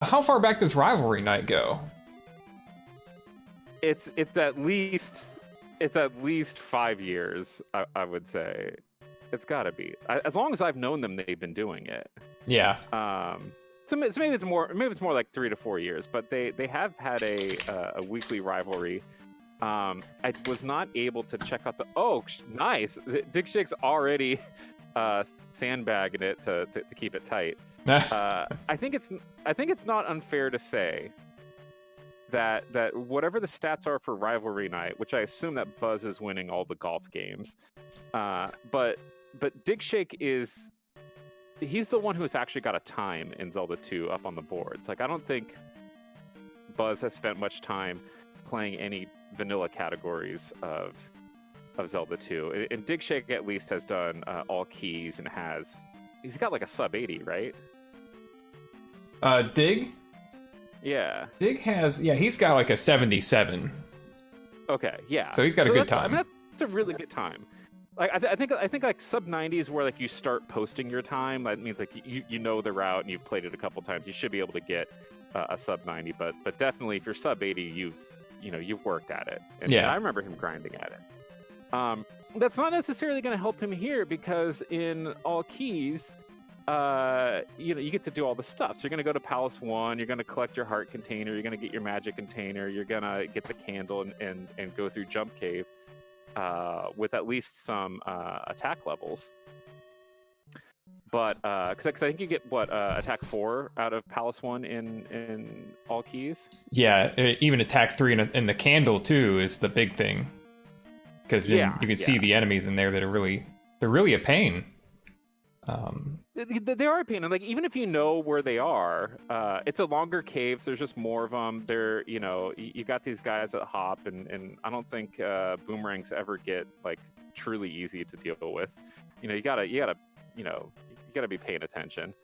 how far back does Rivalry Night go? It's at least 5 years. I would say it's got to be. As long as I've known them, they've been doing it. Yeah. So maybe it's more. Maybe it's more like 3 to 4 years. But they have had a weekly rivalry. I was not able to check out the. Oh, nice! Digshake's already sandbagging it to keep it tight. I think it's not unfair to say that whatever the stats are for Rivalry Night, which I assume that Buzz is winning all the golf games, but Digshake he's the one who has actually got a time in Zelda 2 up on the boards. Like, I don't think Buzz has spent much time playing any vanilla categories of Zelda 2, and Digshake at least has done all keys and he's got like a sub 80, right? Dig? Yeah. Dig has, he's got like a 77. Okay, yeah. So he's got a good time. I mean, that's a really good time. Like, I think like sub 90 is where like you start posting your time. That means like you know the route and you've played it a couple times. You should be able to get a sub 90, but definitely if you're sub 80, you've worked at it. And I remember him grinding at it. That's not necessarily going to help him here because in all keys, you get to do all the stuff. So you're going to go to Palace 1, you're going to collect your heart container, you're going to get your magic container, you're going to get the candle and go through Jump Cave with at least some attack levels. But because I think you get attack 4 out of Palace 1 in all keys. Yeah, even attack 3 in the candle too is the big thing. Because you can see the enemies in there that are they're really a pain. They are a pain, and like even if you know where they are, it's a longer cave. So there's just more of them. They're you got these guys that hop, and I don't think boomerangs ever get like truly easy to deal with. You gotta be paying attention.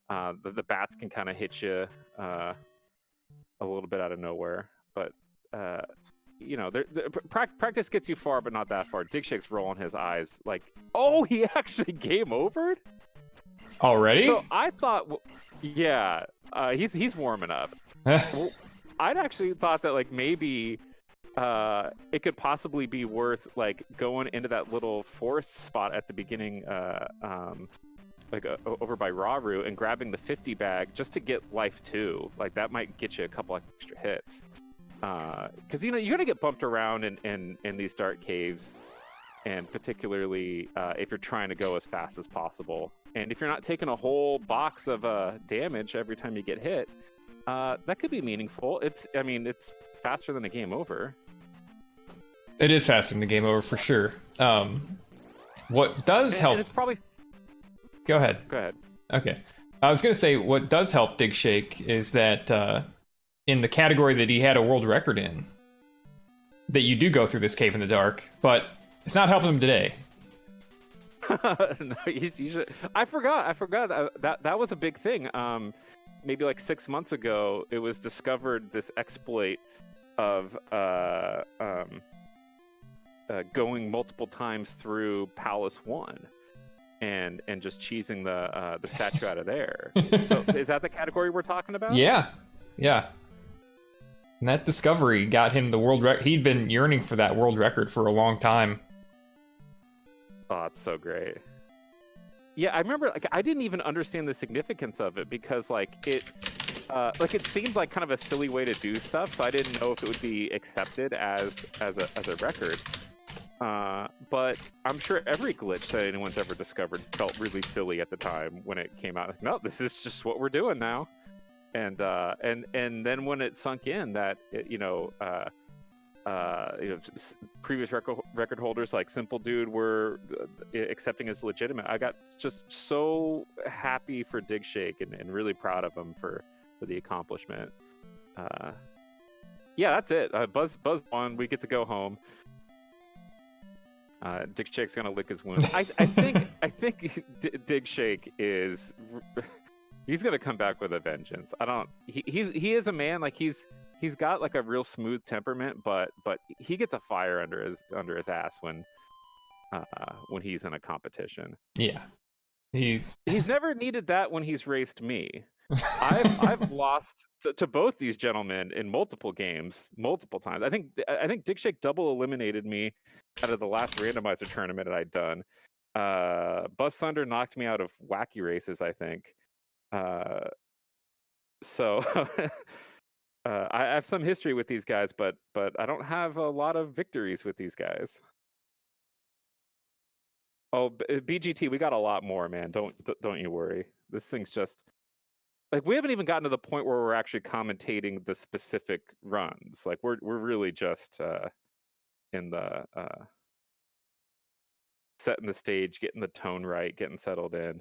The bats can kind of hit you a little bit out of nowhere, but practice gets you far, but not that far. Digshake's rolling his eyes like, oh, he actually game overed already. So I thought, he's warming up. I'd actually thought that like maybe it could possibly be worth like going into that little forest spot at the beginning, over by Raru and grabbing the 50 bag just to get life 2. Like that might get you a couple extra hits. Because you're gonna get bumped around in these dark caves, and particularly if you're trying to go as fast as possible, and if you're not taking a whole box of damage every time you get hit, that could be meaningful. It's faster than a game over. It is faster than the game over for sure. What does help? And it's probably. Go ahead. Go ahead. Okay, I was gonna say what does help Digshake is that. In the category that he had a world record in, that you do go through this cave in the dark, but it's not helping him today. No, you should. I forgot that was a big thing. Maybe like 6 months ago, it was discovered this exploit of going multiple times through Palace 1 and just cheesing the statue out of there. So is that the category we're talking about? Yeah. And that discovery got him the world record. He'd been yearning for that world record for a long time. Oh, it's so great. Yeah, I remember. Like, I didn't even understand the significance of it because, it seemed like kind of a silly way to do stuff. So I didn't know if it would be accepted as a record. But I'm sure every glitch that anyone's ever discovered felt really silly at the time when it came out. Like, no, this is just what we're doing now. And then when it sunk in that previous record holders like Simple Dude were accepting as legitimate, I got just so happy for Digshake and really proud of him for the accomplishment. That's it. Buzz won. We get to go home. Digshake's gonna lick his wound. I think Digshake is. He's gonna come back with a vengeance. He is a man, like he's got like a real smooth temperament, but he gets a fire under his ass when he's in a competition. Yeah. He's never needed that when he's raced me. I've lost to both these gentlemen in multiple games, multiple times. I think Digshake double eliminated me out of the last randomizer tournament that I'd done. BuzzThunder knocked me out of wacky races, I think. So I have some history with these guys, but I don't have a lot of victories with these guys. Oh, BGT, we got a lot more, man. Don't you worry. This thing's just like we haven't even gotten to the point where we're actually commentating the specific runs. Like we're really just in the setting the stage, getting the tone right, getting settled in.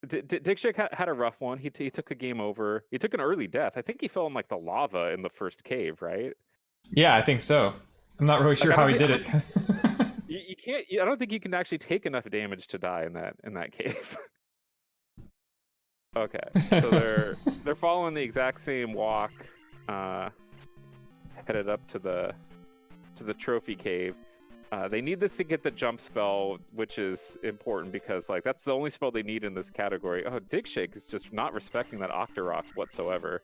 Digshake had a rough one. He took a game over. He took an early death. I think he fell in like the lava in the first cave, right? Yeah, I think so. I'm not really sure how he did it. You can't. I don't think you can actually take enough damage to die in that cave. Okay, so they're following the exact same walk, headed up to the trophy cave. They need this to get the jump spell, which is important because like that's the only spell they need in this category. Oh, Digshake is just not respecting that Octorock whatsoever.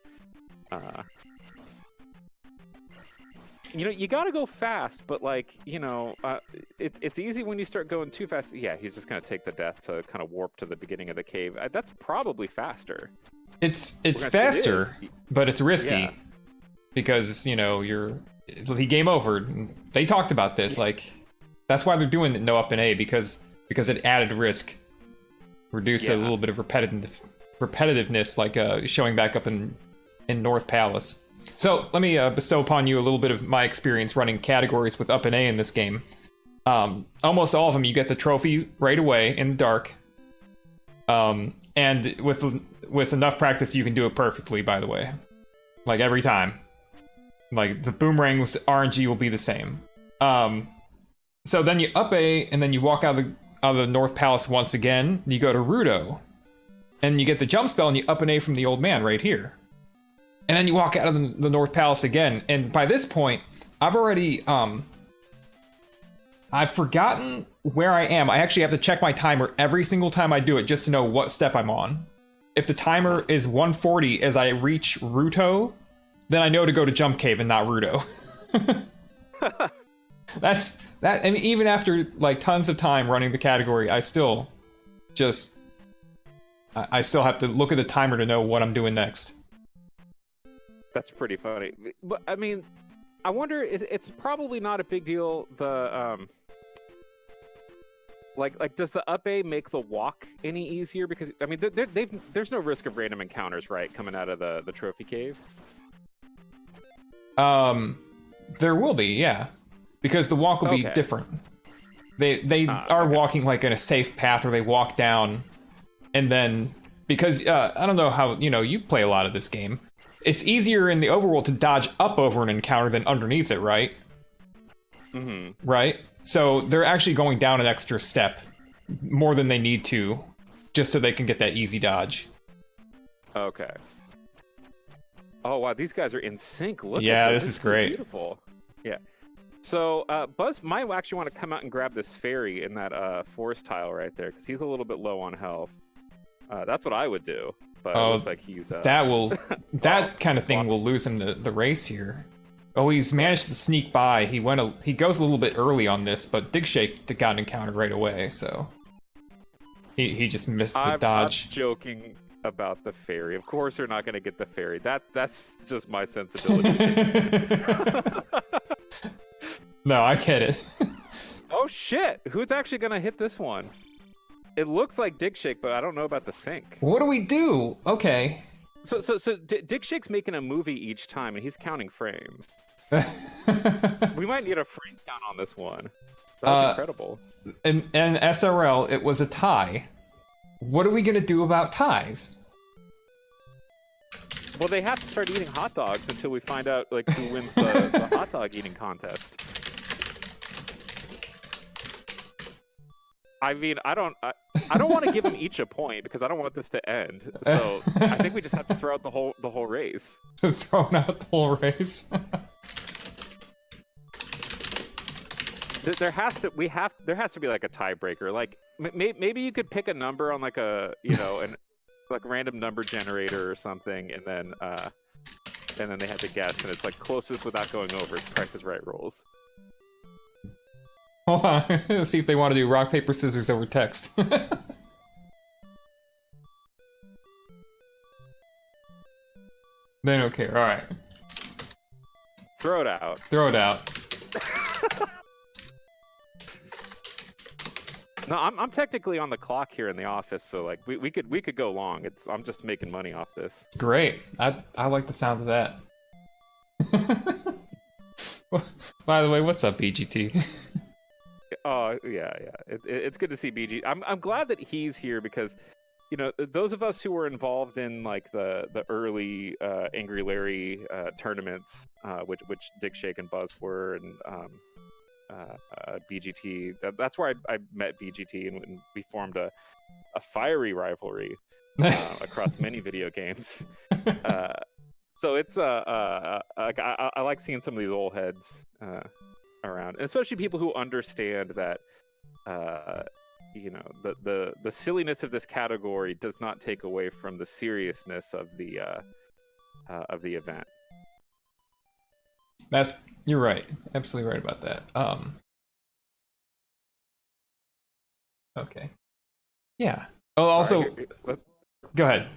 You gotta go fast, but like it's easy when you start going too fast. Yeah, he's just gonna take the death to kind of warp to the beginning of the cave. That's probably faster. It's faster, but it's risky because he game over. They talked about this, like that's why they're doing no up and A because it added risk, reduced a little bit of repetitiveness, like showing back up in North Palace. So let me bestow upon you a little bit of my experience running categories with up and A in this game. Almost all of them, you get the trophy right away in the dark. And with enough practice, you can do it perfectly, by the way. Like every time. Like the boomerang's RNG will be the same. So then you up A, and then you walk out of the North Palace once again. You go to Rudo. And you get the jump spell, and you up an A from the old man right here. And then you walk out of the North Palace again. And by this point, I've already... I've forgotten where I am. I actually have to check my timer every single time I do it just to know what step I'm on. If the timer is 140 as I reach Ruto, then I know to go to Jump Cave and not Rudo. That. I mean, even after like tons of time running the category, I still have to look at the timer to know what I'm doing next. That's pretty funny. But I mean, I wonder. It's probably not a big deal. The like, does the up A make the walk any easier? Because I mean, there's no risk of random encounters, right, coming out of the trophy cave. There will be, yeah, because the walk will be different. They are walking like in a safe path, or they walk down, and then because I don't know how you play a lot of this game. It's easier in the overworld to dodge up over an encounter than underneath it, right? Mm-hmm. Right? So they're actually going down an extra step more than they need to, just so they can get that easy dodge. Okay. Oh wow, these guys are in sync. Look. Yeah, this is great. Beautiful. Yeah. So Buzz might actually want to come out and grab this fairy in that forest tile right there, because he's a little bit low on health. That's what I would do. But it looks like he's that kind of thing will lose him the race here. Oh, he's managed to sneak by. He goes a little bit early on this, but Digshake got encountered right away, so he just missed the dodge. I'm joking about the fairy. Of course they're not going to get the fairy. That's just my sensibility. No, I get it. Oh shit! Who's actually going to hit this one? It looks like Digshake, but I don't know about the sync. What do we do? Okay. So Digshake's making a movie each time, and he's counting frames. We might need a frame count on this one. That's incredible. In SRL, it was a tie. What are we gonna do about ties? Well, they have to start eating hot dogs until we find out like who wins the hot dog eating contest. I mean, I don't want to give them each a point because I don't want this to end. So I think we just have to throw out the whole race. Throwing out the whole race. there has to be like a tiebreaker. Like maybe you could pick a number on like a like random number generator or something, and then they have to guess, and it's like closest without going over. It's Price is Right rules. Hold on. Let's see if they want to do rock, paper, scissors over text. They don't care. All right. Throw it out. Throw it out. No, I'm technically on the clock here in the office, so like we could go long. I'm just making money off this. Great. I like the sound of that. By the way, what's up, BGT? Oh yeah. It's good to see BG. I'm glad that he's here because, those of us who were involved in like the early Angry Larry tournaments, which Digshake and Buzz were, and BGT. That's where I met BGT, and we formed a fiery rivalry across many video games. So it's like I like seeing some of these old heads around, and especially people who understand that the silliness of this category does not take away from the seriousness of the event. You're right. Absolutely right about that. Okay. Yeah. Oh, also, go ahead.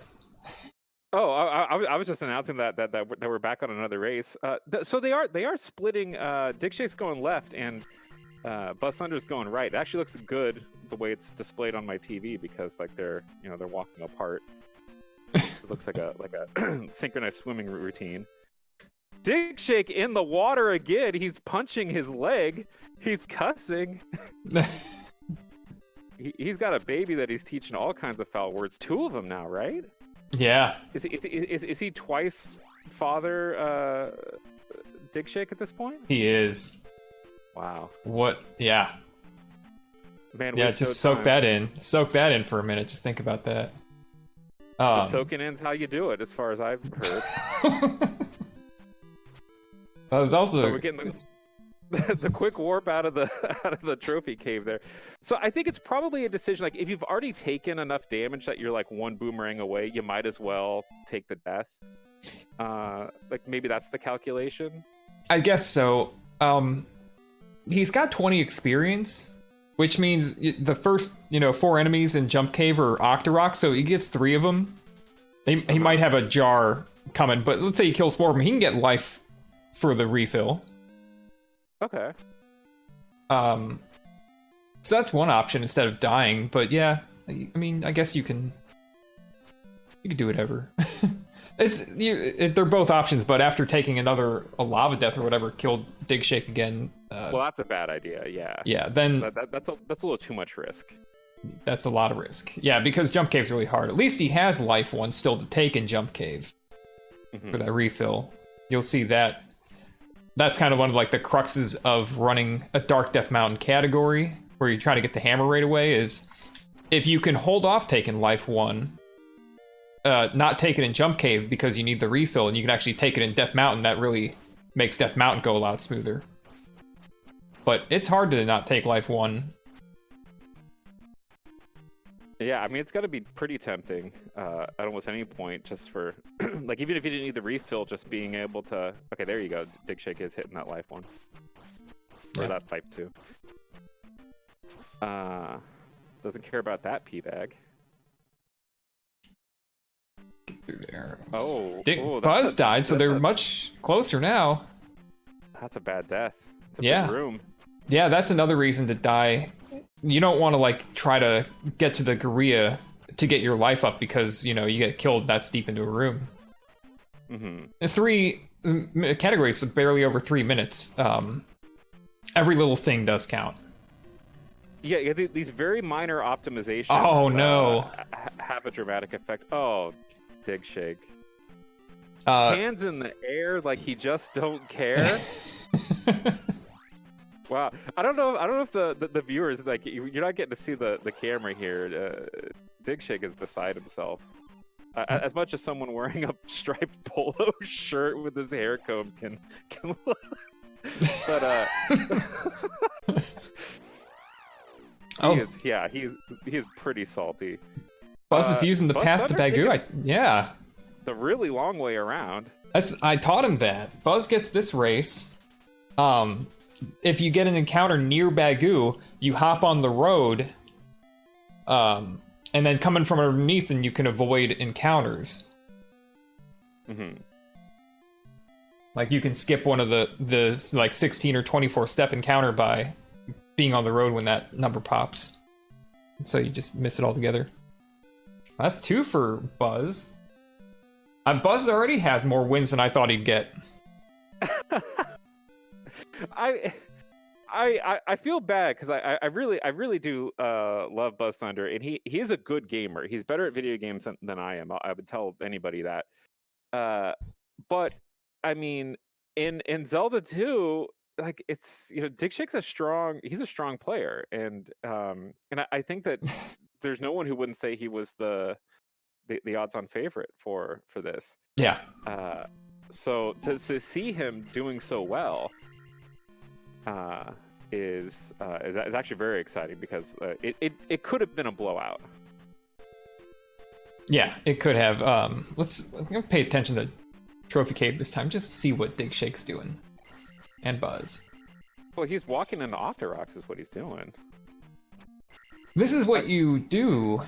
Oh, I was just announcing that we're back on another race. So they are splitting. Digshake's going left, and BuzzThunder's going right. It actually looks good the way it's displayed on my TV because like they're walking apart. It looks like a synchronized swimming routine. Digshake in the water again. He's punching his leg. He's cussing. He's got a baby that he's teaching all kinds of foul words. 2 of them now, right? Yeah. Is he twice father Digshake at this point? He is. Wow. What? Yeah. Man, yeah, just soak that in. Soak that in for a minute. Just think about that. Soaking in's how you do it, as far as I've heard. That was also. So we're getting the quick warp out of the trophy cave there. So I think it's probably a decision. Like if you've already taken enough damage that you're like 1 boomerang away, you might as well take the death. Like maybe that's the calculation. I guess so. He's got 20 experience, which means the first 4 enemies in Jump Cave are Octorok, so he gets 3 of them. He might have a jar coming, but let's say he kills 4 of them, he can get life for the refill. Okay. So that's one option instead of dying, but yeah, I mean, I guess you can do whatever. They're both options, but after taking a lava death or whatever killed Digshake again. Well, that's a bad idea. Yeah. Yeah. Then that's a little too much risk. That's a lot of risk. Yeah, because Jump Cave's really hard. At least he has life 1 still to take in Jump Cave for that refill. You'll see that. That's kind of one of like the cruxes of running a Dark Death Mountain category, where you're trying to get the hammer right away, is if you can hold off taking life 1, not take it in Jump Cave because you need the refill, and you can actually take it in Death Mountain, that really makes Death Mountain go a lot smoother. But it's hard to not take life 1. Yeah, I mean, it's got to be pretty tempting at almost any point, just for, like, even if you didn't need the refill, just being able to... Okay, there you go. Digshake is hitting that life 1. Or that pipe 2. Doesn't care about that P-bag. Get through there. Buzz died, so they're much closer now. That's a bad death. It's a big room. Yeah, that's another reason to die. You don't want to like try to get to the Gorilla to get your life up because you get killed that's deep into a room. 3 categories barely over 3 minutes. Every little thing does count. Yeah, these very minor optimizations. Oh no! Have a dramatic effect. Oh, Digshake. Hands in the air like he just don't care. Wow, I don't know if the viewers, like, you're not getting to see the camera here. Digshake is beside himself. As much as someone wearing a striped polo shirt with his hair comb can But Oh, he is pretty salty. Buzz is using the path to BuzzThunder Bagu. Yeah, the really long way around. I taught him that. Buzz gets this race. If you get an encounter near Bagu, you hop on the road, and then coming from underneath, and you can avoid encounters. Mm-hmm. Like you can skip one of the like 16 or 24 step encounter by being on the road when that number pops. So you just miss it altogether. That's 2 for Buzz. Buzz already has more wins than I thought he'd get. I feel bad because I really do love BuzzThunder, and he is a good gamer. He's better at video games than I am. I would tell anybody that. But I mean, in Zelda 2, like it's Digshake's he's a strong player, and I think that there's no one who wouldn't say he was the odds-on favorite for this. Yeah. So to see him doing so well is actually very exciting because it could have been a blowout. Yeah, it could have. Let's pay attention to Trophy Cave this time, just to see what Digshake's doing. And Buzz. Well, he's walking into Octoroks is what he's doing. This is what you do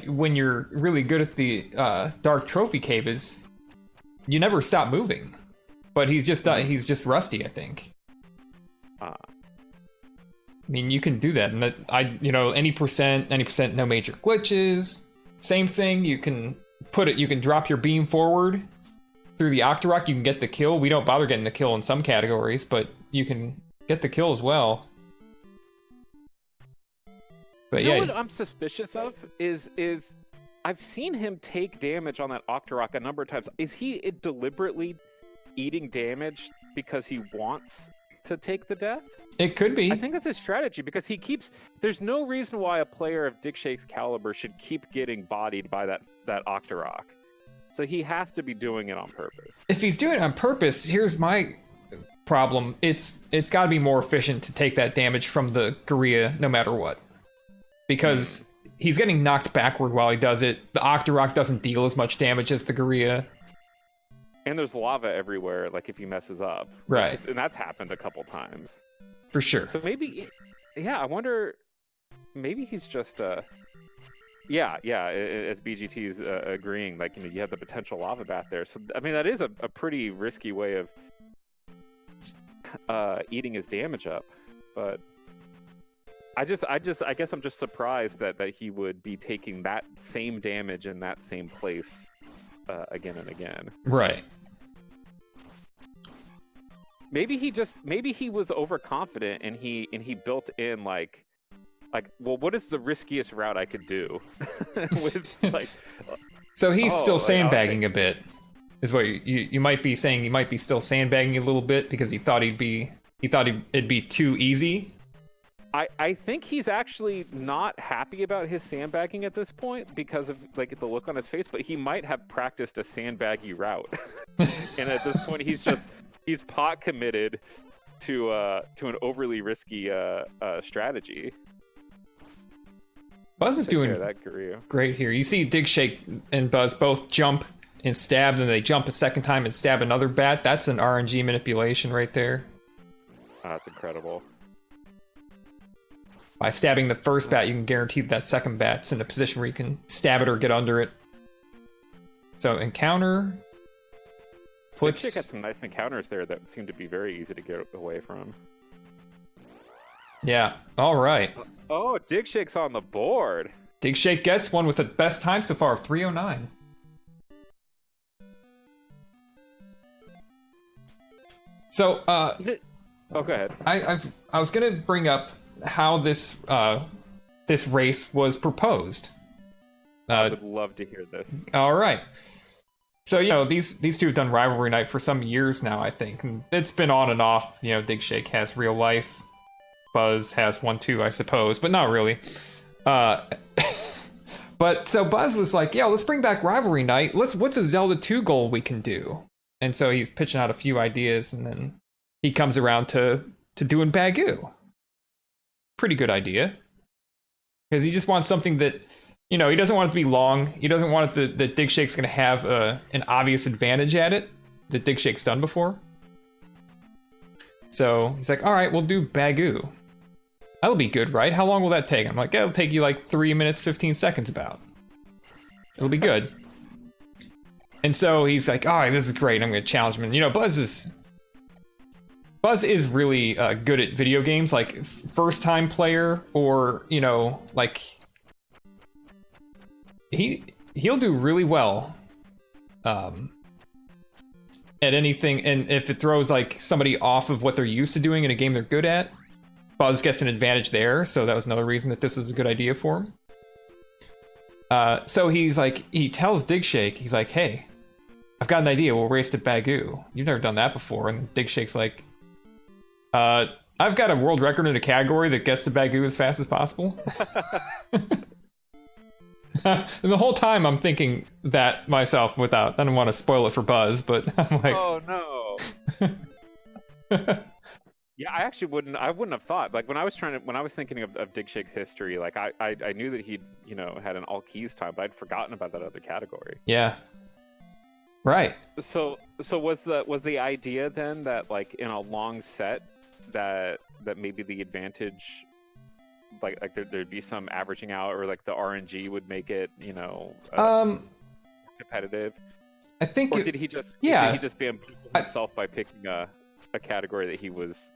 when you're really good at the Dark Trophy Cave, is you never stop moving. But he's just rusty, I think. I mean, you can do that, and any percent, no major glitches. Same thing. You can drop your beam forward through the Octorok. You can get the kill. We don't bother getting the kill in some categories, but you can get the kill as well. But you know what I'm suspicious of is I've seen him take damage on that Octorok a number of times. Is he deliberately eating damage because he wants to take the death? It could be. I think that's his strategy because there's no reason why a player of Digshake's caliber should keep getting bodied by that Octorok. So he has to be doing it on purpose. If he's doing it on purpose, here's my problem. It's got to be more efficient to take that damage from the Gorilla no matter what. Because he's getting knocked backward while he does it. The Octorok doesn't deal as much damage as the Gorilla. And there's lava everywhere, like if he messes up. Right. And that's happened a couple times. For sure. So maybe, I wonder, maybe he's just, as BGT's agreeing, like, you have the potential lava bath there. So, I mean, that is a pretty risky way of eating his damage up. But I guess I'm just surprised that he would be taking that same damage in that same place again and again. Right. Maybe he was overconfident and he built in like, well, what is the riskiest route I could do? With like, so he's still sandbagging a bit, is what you might be saying. He might be still sandbagging a little bit because he thought it'd be too easy. I think he's actually not happy about his sandbagging at this point because of like the look on his face, but he might have practiced a sandbaggy route. And at this point he's pot committed to an overly risky strategy. Buzz is doing great here. You see Digshake and Buzz both jump and stab, and then they jump a second time and stab another bat. That's an RNG manipulation right there. Oh, that's incredible. By stabbing the first bat, you can guarantee that second bat's in a position where you can stab it or get under it. So encounter puts... Digshake had some nice encounters there that seemed to be very easy to get away from. Yeah, all right. Oh, Digshake's on the board. Digshake gets one with the best time so far of 3:09. So, go ahead. I was gonna bring up how this race was proposed. I would love to hear this. All right. So, these two have done Rivalry Night for some years now, I think. And it's been on and off. Digshake has real life. Buzz has one too, I suppose, but not really. But so Buzz was like, yeah, let's bring back Rivalry Night. What's a Zelda 2 goal we can do? And so he's pitching out a few ideas, and then he comes around to doing Bagu. Pretty good idea. Because he just wants something that, he doesn't want it to be long. He doesn't want it that Digshake's going to have an obvious advantage at it that Digshake's done before. So he's like, all right, we'll do Bagu. That'll be good, right? How long will that take? I'm like, it'll take you like 3 minutes, 15 seconds about. It'll be good. And so he's like, all right, this is great. I'm going to challenge him. And, Buzz is really good at video games, like first-time player, or like he'll do really well at anything. And if it throws like somebody off of what they're used to doing in a game they're good at, Buzz gets an advantage there. So that was another reason that this was a good idea for him. So he's like, he tells Digshake, he's like, hey, I've got an idea. We'll race to Bagu. You've never done that before. And Digshake's like, I've got a world record in a category that gets to Bagu as fast as possible. And the whole time I'm thinking that myself I don't want to spoil it for Buzz, but I'm like, oh no. Yeah, I wouldn't have thought, like when I was thinking of Digshake's history, like I knew that he'd, had an all keys time, but I'd forgotten about that other category. Yeah. Right. So was the idea then that like in a long set that maybe the advantage, like there'd be some averaging out, or like the RNG would make it competitive? I think. Or did he just bamboozle himself by picking a category that he was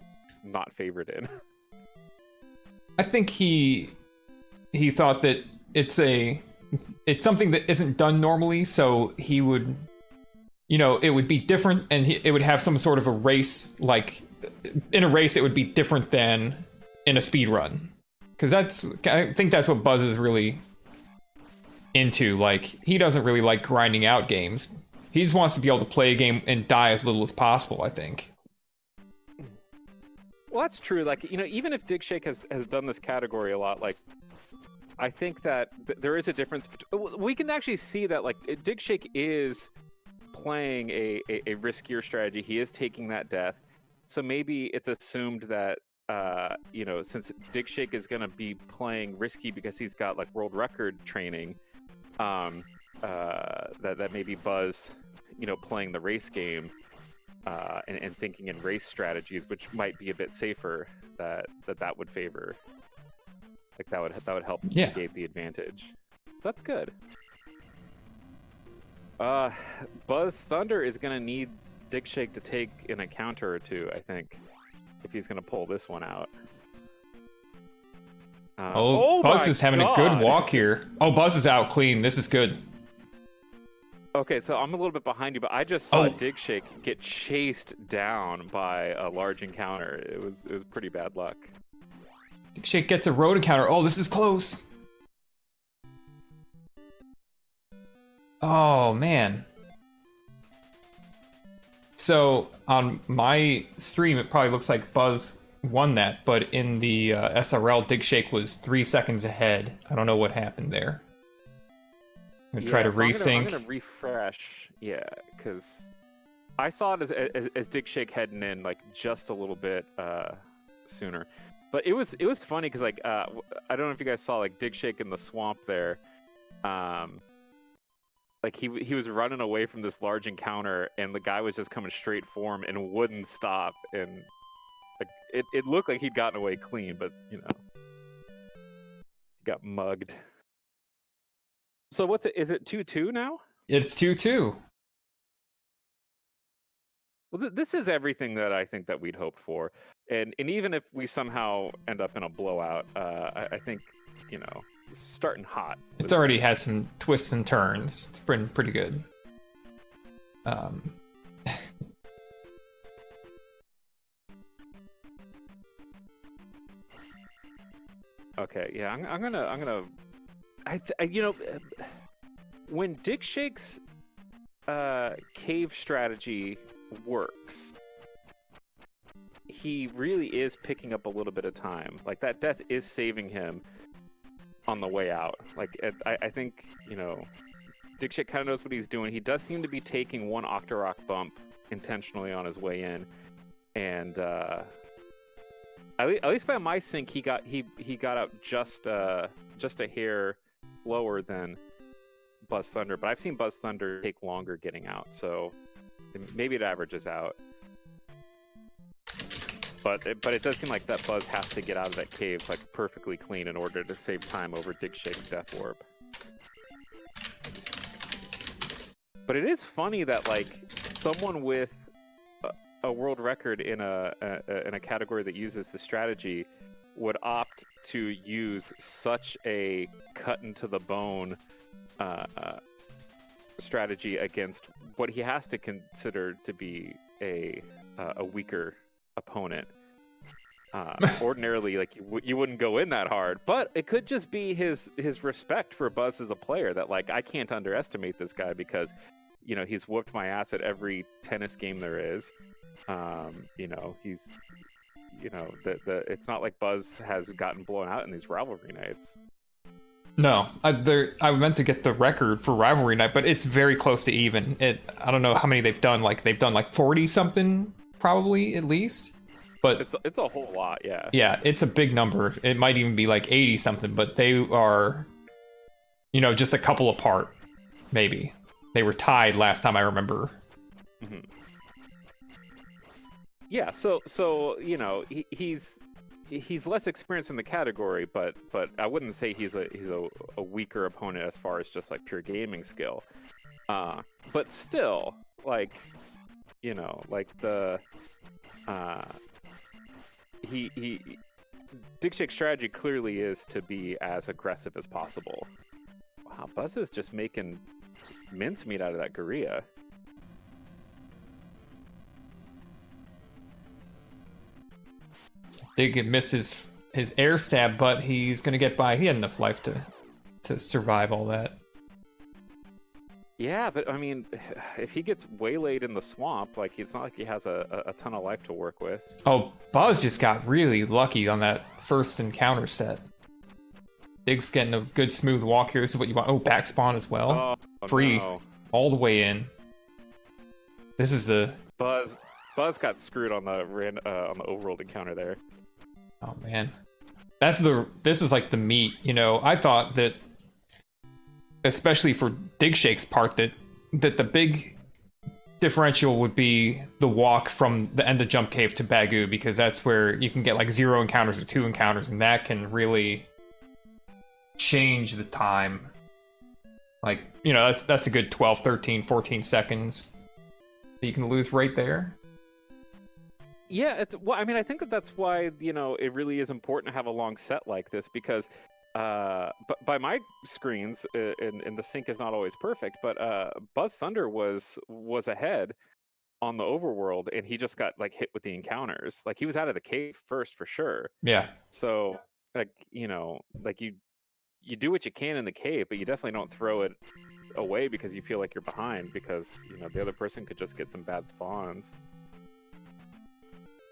not favored in? I think he thought that it's something that isn't done normally, so he would, it would be different, and it would have some sort of a race. Like in a race, it would be different than in a speed run, because I think that's what Buzz is really into. Like, he doesn't really like grinding out games. He just wants to be able to play a game and die as little as possible, I think. Well, that's true. Like, even if Digshake has done this category a lot, like, I think that there is a difference. We can actually see that, like, Digshake is playing a riskier strategy. He is taking that death. So maybe it's assumed that, since Digshake is going to be playing risky because he's got, like, world record training, that maybe Buzz, playing the race game, and thinking in race strategies, which might be a bit safer, that would favor, like that would help negate the advantage. So that's good. BuzzThunder is gonna need Digshake to take an encounter or two, I think, if he's gonna pull this one out. Buzz is having a good walk here. Oh, Buzz is out clean. This is good. Okay, so I'm a little bit behind you, but I just saw Digshake get chased down by a large encounter. It was pretty bad luck. Digshake gets a road encounter. Oh, this is close. Oh, man. So on my stream, it probably looks like Buzz won that, but in the SRL, Digshake was 3 seconds ahead. I don't know what happened there. I'm gonna try to resync. I'm gonna refresh, because I saw it as Digshake heading in like just a little bit sooner, but it was funny because like I don't know if you guys saw like Digshake in the swamp there, like he was running away from this large encounter, and the guy was just coming straight for him and wouldn't stop, and like it looked like he'd gotten away clean, but he got mugged. So what's it? Is it 2-2 now? It's 2-2. Well, this is everything that I think that we'd hoped for, and even if we somehow end up in a blowout, I think starting hot. It's already had some twists and turns. It's been pretty good. Okay, yeah, I'm gonna. When Digshake's cave strategy works, he really is picking up a little bit of time. Like, that death is saving him on the way out. Like, I think, Digshake kind of knows what he's doing. He does seem to be taking one Octorok bump intentionally on his way in. and at least by my sync, he got out just a hair lower than BuzzThunder, but I've seen BuzzThunder take longer getting out, so maybe it averages out. But it does seem like that Buzz has to get out of that cave like perfectly clean in order to save time over Digshake's Death Orb. But it is funny that like someone with a world record in a category that uses the strategy would opt to use such a cut into the bone strategy against what he has to consider to be a weaker opponent. Ordinarily, like you wouldn't go in that hard, but it could just be his respect for Buzz as a player that like I can't underestimate this guy because he's whooped my ass at every tennis game there is. He's it's not like Buzz has gotten blown out in these rivalry nights. No, I meant to get the record for Rivalry Night, but it's very close to even. I don't know how many they've done. Like they've done like 40 something, probably at least. But it's a whole lot, yeah. Yeah, it's a big number. It might even be like 80 something, but they are, just a couple apart. Maybe they were tied last time I remember. Mm-hmm. Yeah, so he's less experienced in the category, but I wouldn't say he's a weaker opponent as far as just like pure gaming skill. But still, like the Digshake's strategy clearly is to be as aggressive as possible. Wow, Buzz is just making mincemeat out of that Gorilla. Dig missed his air stab, but he's gonna get by. He had enough life to survive all that. Yeah, but I mean, if he gets waylaid in the swamp, like it's not like he has a ton of life to work with. Oh, Buzz just got really lucky on that first encounter set. Dig's getting a good smooth walk here. This is what you want. Oh, back spawn as well. Oh, free, no. All the way in. This is the Buzz got screwed on the overworld encounter there. Oh man, this is like the meat. I thought that, especially for Digshake's part, that the big differential would be the walk from the end of Jump Cave to Bagu, because that's where you can get like 0 encounters or 2 encounters, and that can really change the time. Like, that's a good 12, 13, 14 seconds that you can lose right there. Yeah, I think that's why it really is important to have a long set like this, because but by my screens, and the sync is not always perfect, but BuzzThunder was ahead on the overworld, and he just got like hit with the encounters. Like he was out of the cave first for sure. Yeah. So like like you do what you can in the cave, but you definitely don't throw it away because you feel like you're behind, because the other person could just get some bad spawns.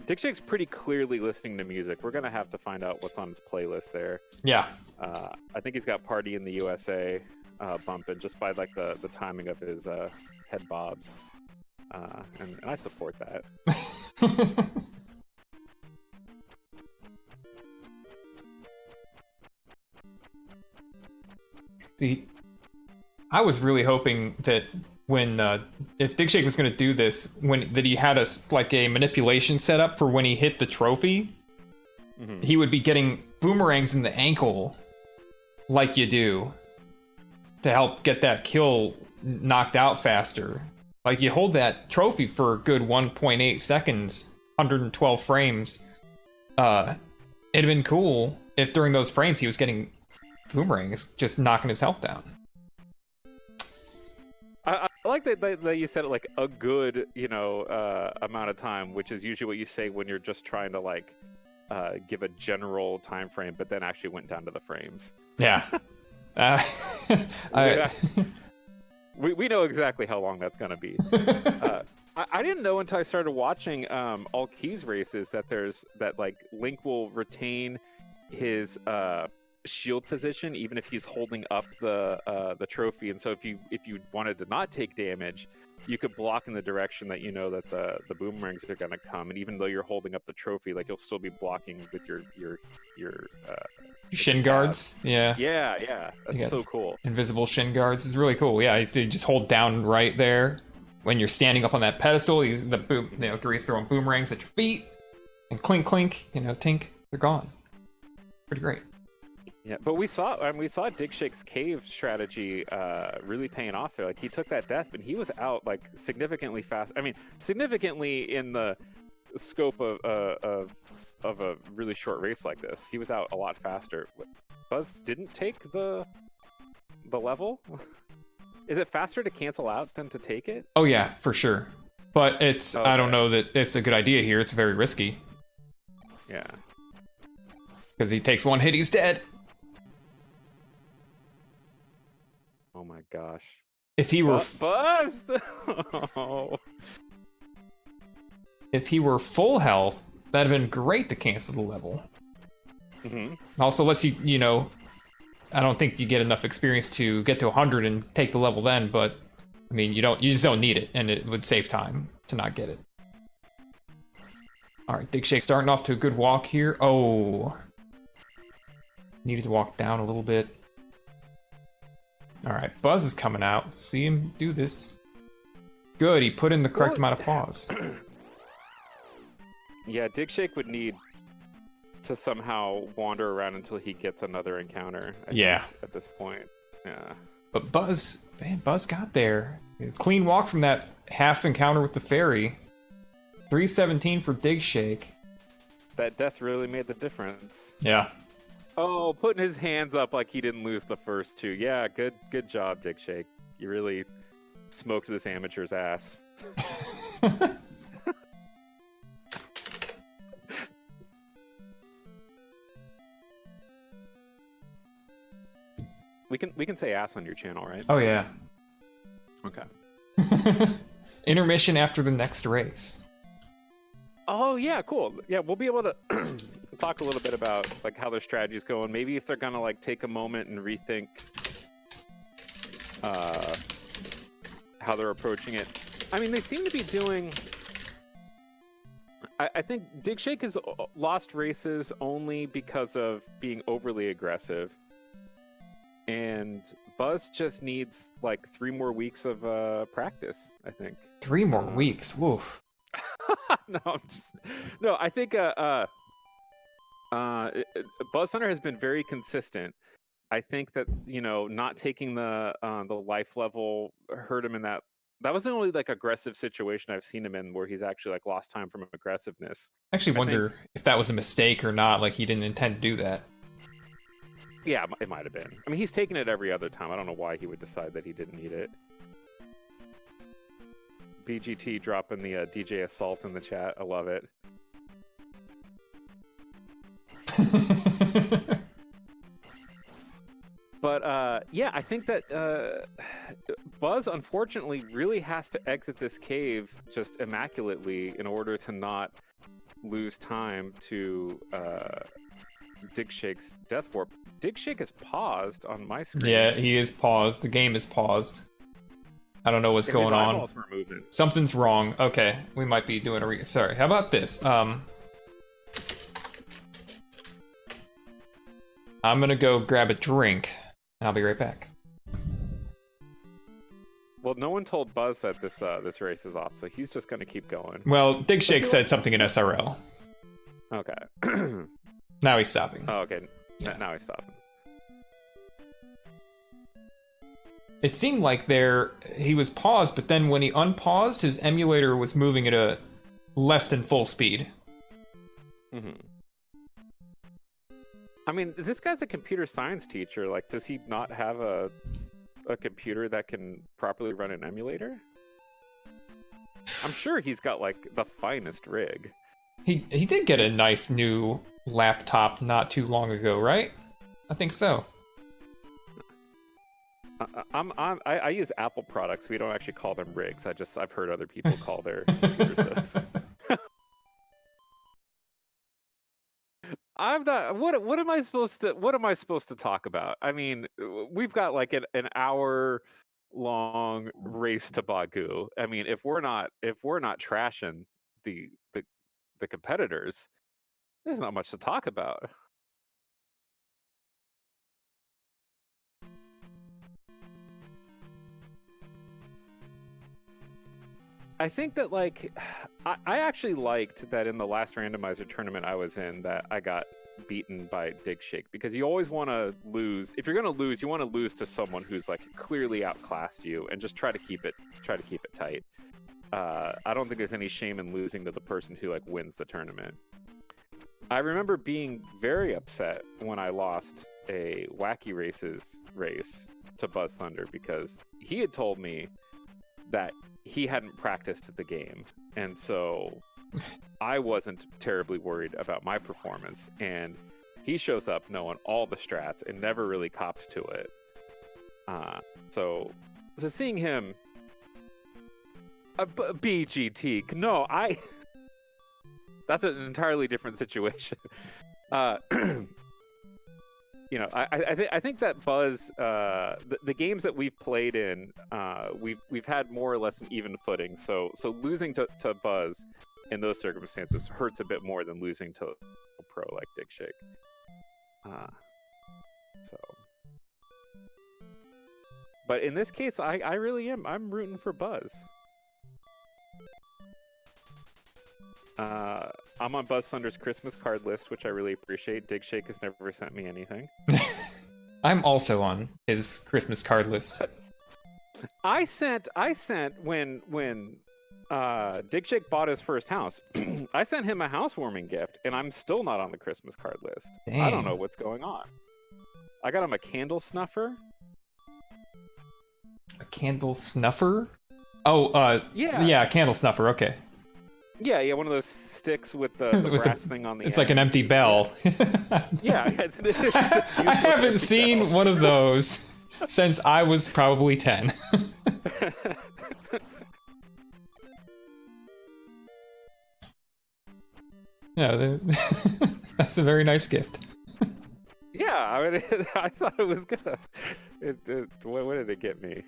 Digshake's pretty clearly listening to music. We're gonna have to find out what's on his playlist there. Yeah. I think he's got "Party in the USA" bumping just by like the timing of his head bobs, and I support that. See, I was really hoping that when if Digshake was going to do this, that he had a manipulation set up for when he hit the trophy, he would be getting boomerangs in the ankle, like you do, to help get that kill knocked out faster. Like you hold that trophy for a good 1.8 seconds, 112 frames. It'd have been cool if during those frames he was getting boomerangs, just knocking his health down. I like that you said it like a good, amount of time, which is usually what you say when you're just trying to like give a general time frame, but then actually went down to the frames. Yeah. We know exactly how long that's gonna be. I didn't know until I started watching all Keys races that like Link will retain his shield position even if he's holding up the trophy, and so if you wanted to not take damage, you could block in the direction that you know that the boomerangs are gonna come, and even though you're holding up the trophy, like you'll still be blocking with your Shin guards. Yeah. yeah. That's so cool. Invisible shin guards. It's really cool. Yeah, you just hold down right there when you're standing up on that pedestal. Use the boom. Gary's throwing boomerangs at your feet, and clink clink. Tink. They're gone. Pretty great. Yeah, but we saw Digshake's cave strategy really paying off there. Like he took that death, but he was out like significantly fast. I mean, significantly in the scope of a really short race like this, he was out a lot faster. Buzz didn't take the level. Is it faster to cancel out than to take it? Oh yeah, for sure. But it's I don't know that it's a good idea here. It's very risky. Yeah. Because he takes one hit, he's dead. Oh my gosh. If he were Buzz! If he were full health, that'd have been great to cancel the level. Also lets you, I don't think you get enough experience to get to 100 and take the level then, but I mean, you just don't need it, and it would save time to not get it. All right, Digshake starting off to a good walk here. Oh. Needed to walk down a little bit. All right, Buzz is coming out. Let's see him do this. Good, he put in the correct amount of pause. Yeah, Digshake would need to somehow wander around until he gets another encounter. I think, at this point, yeah. But Buzz got there. Clean walk from that half encounter with the fairy. 317 for Digshake. That death really made the difference. Yeah. Oh, putting his hands up like he didn't lose the first two. Yeah, good job, Digshake. You really smoked this amateur's ass. We can say ass on your channel, right? Oh yeah. Okay. Intermission after the next race. Oh yeah, cool. Yeah, we'll be able to talk a little bit about like how their strategy's going. Maybe if they're gonna like take a moment and rethink how they're approaching it. I mean, they seem to be doing. I think Digshake has lost races only because of being overly aggressive, and Buzz just needs like 3 more weeks of practice. I think 3 more weeks. Woof. No, I think BuzzThunder has been very consistent. I think that not taking the life level hurt him in that. That was the only like aggressive situation I've seen him in where he's actually like lost time from aggressiveness. I actually wonder if that was a mistake or not. Like he didn't intend to do that. Yeah, it might have been. I mean, he's taken it every other time. I don't know why he would decide that he didn't need it. BGT dropping the DJ Assault in the chat. I love it. But yeah, I think that Buzz unfortunately really has to exit this cave just immaculately in order to not lose time to Digshake's Death Warp. Digshake is paused on my screen. Yeah, he is paused. The game is paused. I don't know what's going on. Something's wrong. Okay, we might be doing a sorry. How about this? I'm gonna go grab a drink, and I'll be right back. Well, no one told Buzz that this race is off, so he's just gonna keep going. Well, Digshake said something in SRL. Okay. Now he's stopping. Oh, okay. Yeah. Now he's stopping. It seemed like he was paused, but then when he unpaused, his emulator was moving at a less than full speed. Mm-hmm. I mean, this guy's a computer science teacher. Like, does he not have a computer that can properly run an emulator? I'm sure he's got like the finest rig. He did get a nice new laptop not too long ago, right? I think so. I use Apple products. We don't actually call them rigs. I've heard other people call their computers those. I'm not. What am I supposed to talk about? I mean, we've got like an hour long race to Bagu. I mean, if we're not trashing the the the competitors, there's not much to talk about. I think that like I actually liked that in the last randomizer tournament I was in that I got beaten by Digshake, because you always want to lose. If you're going to lose, you want to lose to someone who's like clearly outclassed you, and just try to keep it tight. I don't think there's any shame in losing to the person who like wins the tournament. I remember being very upset when I lost a Wacky Races race to BuzzThunder, because he had told me that he hadn't practiced the game, and so I wasn't terribly worried about my performance, and he shows up knowing all the strats and never really copped to it. So seeing him BGT, no, that's an entirely different situation. You know, I think that Buzz, the games that we've played in, we've had more or less an even footing. So losing to Buzz in those circumstances hurts a bit more than losing to a pro like Digshake. So, but in this case, I really am. I'm rooting for Buzz. I'm on BuzzThunder's Christmas card list, which I really appreciate. Digshake has never sent me anything. I'm also on his Christmas card list. I sent when Digshake bought his first house, I sent him a housewarming gift, and I'm still not on the Christmas card list. Dang. I don't know what's going on. I got him a candle snuffer. A candle snuffer? Oh, yeah, candle snuffer. Okay. Yeah, one of those sticks with the With brass thing on the It's end. like an empty bell. Yeah. I haven't seen one of those since I was probably 10. Yeah, that's a very nice gift. Yeah, I mean, I thought it was good. What did it get me?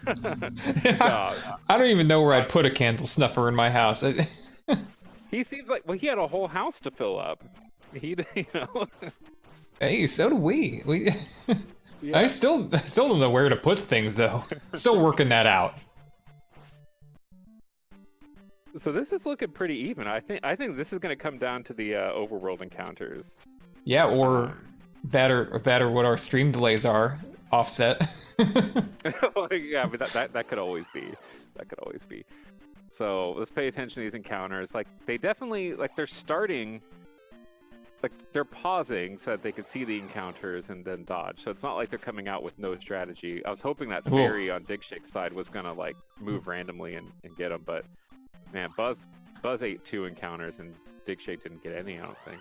No, I don't even know where I'd put a candle snuffer in my house. he seems like, well, he had a whole house to fill up. He, you know. Hey, so do we. Yeah. I still don't know where to put things though. Still working that out. So this is looking pretty even. I think this is going to come down to the overworld encounters. Yeah, or that or what our stream delays are offset. Well, yeah, but that could always be. That could always be. So let's pay attention to these encounters. Like they definitely they're starting. Like they're pausing so that they could see the encounters and then dodge. So it's not like they're coming out with no strategy. I was hoping that fairy on Digshake's side was gonna like move randomly and get them, but man, Buzz ate 2 encounters and Digshake didn't get any. I don't think.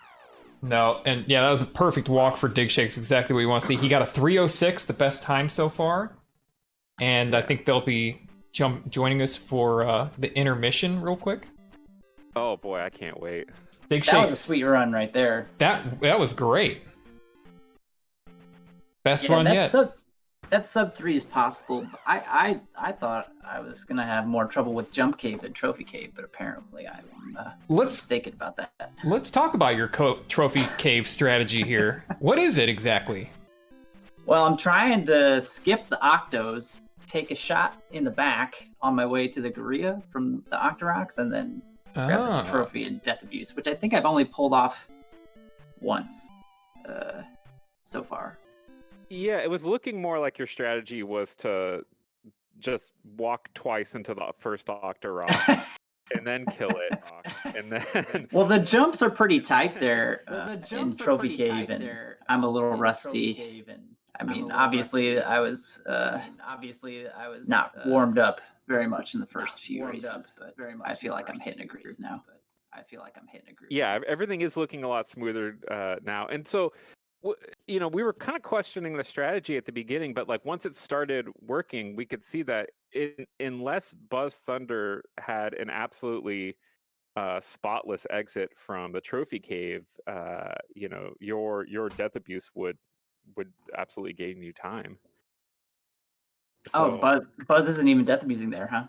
No, and yeah, that was a perfect walk for Digshake. It's exactly what you want to see. He got a 3:06, the best time so far, and I think they'll be joining us for the intermission real quick. Oh boy, I can't wait. That was a sweet run right there. That was great. Best run yet. That sub 3 is possible. I thought I was gonna have more trouble with jump cave than trophy cave, but apparently I'm mistaken about that. Let's talk about your trophy cave strategy here. What is it exactly? Well, I'm trying to skip the Octos, take a shot in the back on my way to the Gorilla from the Octoroks, and then grab the trophy in Death Abuse, which I think I've only pulled off once so far. Yeah, it was looking more like your strategy was to just walk twice into the first Octorok and then kill it. And then well, the jumps are pretty tight there in Trophy Cave, and I'm a little rusty. I mean, obviously, I was not warmed up very much in the first few races, but I feel like I'm hitting a groove now. Yeah, everything is looking a lot smoother now, and so. You know, we were kind of questioning the strategy at the beginning, but like once it started working, we could see that unless BuzzThunder had an absolutely spotless exit from the trophy cave, you know, your Death Abuse would absolutely gain you time. Oh, So Buzz isn't even death abusing there, huh?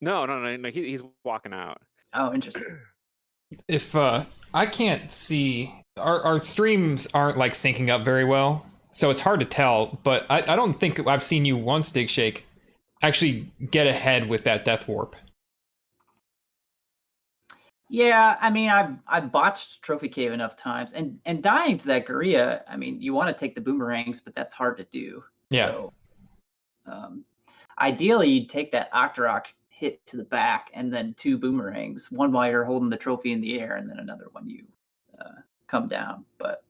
no, he's walking out. Oh, interesting. If I can't see, our streams aren't like syncing up very well, so it's hard to tell. But I don't think I've seen you once, Digshake, actually get ahead with that death warp. Yeah, I mean, I've botched Trophy Cave enough times, and dying to that Guria. I mean, you want to take the boomerangs, but that's hard to do. Yeah. So, ideally, you'd take that Octorok hit to the back, and then 2 boomerangs, one while you're holding the trophy in the air, and then another when you come down. But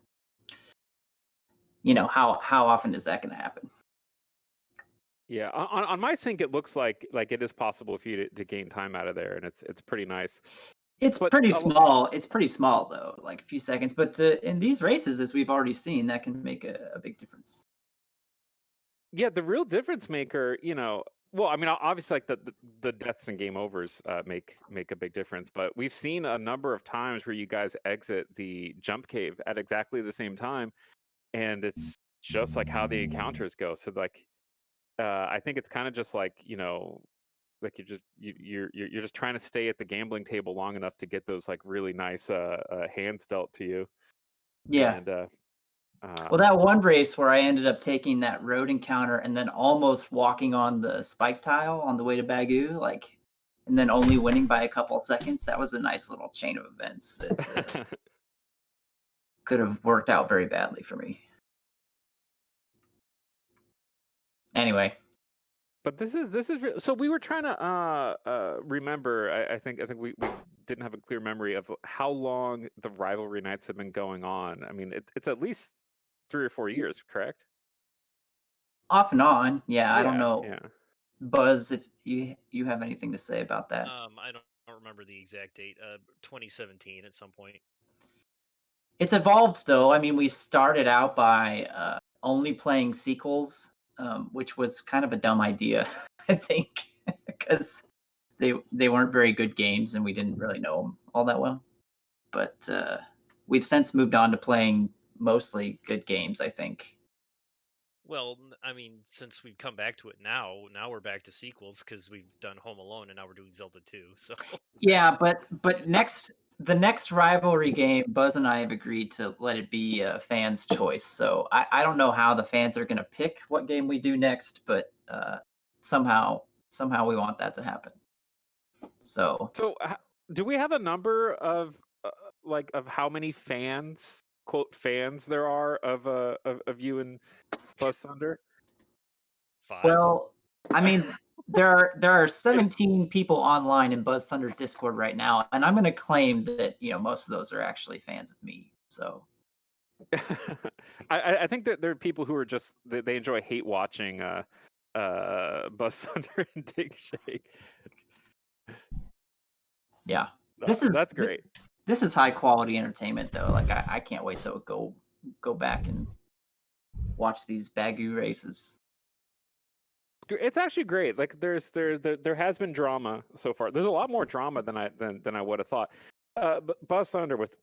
how often is that going to happen? Yeah, on my sync, it looks like it is possible for you to gain time out of there, and it's pretty nice. It's pretty small. It's pretty small though, like a few seconds. But in these races, as we've already seen, that can make a big difference. Yeah, the real difference maker, well, I mean, obviously, like the deaths and game overs make a big difference. But we've seen a number of times where you guys exit the jump cave at exactly the same time, and it's just like how the encounters go. So like, I think it's kind of just like like you're just trying to stay at the gambling table long enough to get those like really nice hands dealt to you. Yeah. And well, that one race where I ended up taking that road encounter and then almost walking on the spike tile on the way to Bagu, and then only winning by a couple of seconds. That was a nice little chain of events that could have worked out very badly for me. Anyway. But this is so we were trying to remember. I think we didn't have a clear memory of how long the rivalry nights have been going on. I mean, it's at least 3 or 4 years, correct? Off and on, yeah. I don't know, Yeah. Buzz, if you have anything to say about that. I don't remember the exact date. 2017 at some point. It's evolved though. I mean, we started out by only playing sequels, which was kind of a dumb idea, I think, because they weren't very good games and we didn't really know them all that well. But we've since moved on to playing mostly good games, I think. Well, I mean, since we've come back to it now we're back to sequels because we've done Home Alone and now we're doing Zelda 2. So yeah, but the next rivalry game, Buzz and I have agreed to let it be a fan's choice. So I don't know how the fans are going to pick what game we do next, but somehow we want that to happen. So do we have a number of of how many fans, quote fans, there are of you and BuzzThunder? 5. Well, I mean, there are 17 people online in BuzzThunder's Discord right now, and I'm going to claim that most of those are actually fans of me. So I think that there are people who are just they enjoy hate watching BuzzThunder and Digshake. Yeah, that's great. This is high quality entertainment though. Like I can't wait to go back and watch these Bagu races. It's actually great. Like there has been drama so far. There's a lot more drama than I would have thought. But BuzzThunder, with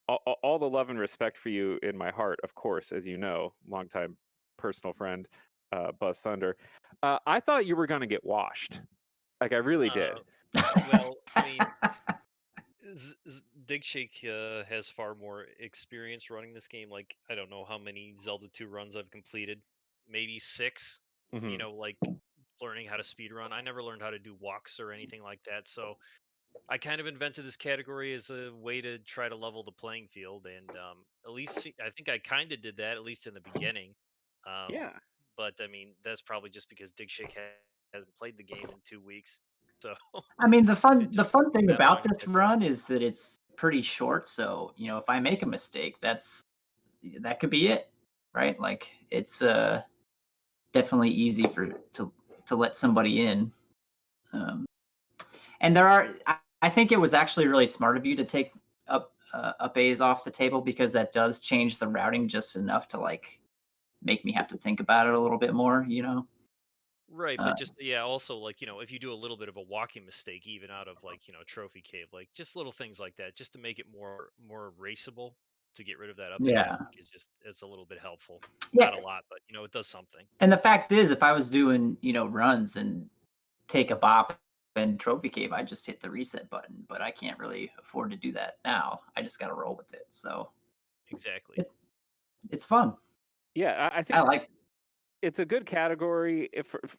all the love and respect for you in my heart, of course, as you know, longtime personal friend, BuzzThunder. I thought you were going to get washed. Like I really did. Well, I mean, Digshake has far more experience running this game. Like, I don't know how many Zelda 2 runs I've completed. Maybe 6. Mm-hmm. Like learning how to speedrun. I never learned how to do walks or anything like that. So I kind of invented this category as a way to try to level the playing field. And at least I think I kind of did that, at least in the beginning. Yeah. But I mean, that's probably just because Digshake hasn't played the game in 2 weeks. So I mean, the fun thing about this run is that it's pretty short. So if I make a mistake, that could be it, right? Like it's definitely easy to let somebody in. And I think it was actually really smart of you to take up A's off the table, because that does change the routing just enough to like make me have to think about it a little bit more. Right, but just also like if you do a little bit of a walking mistake, even out of like Trophy Cave, like just little things like that, just to make it more raceable. to get rid of that up. Yeah. It's a little bit helpful. Yeah. Not a lot, but it does something. And the fact is, if I was doing runs and take a bop and trophy cave, I just hit the reset button. But I can't really afford to do that now. I just got to roll with it. So Exactly. it's fun. Yeah, I think I like. it's a good category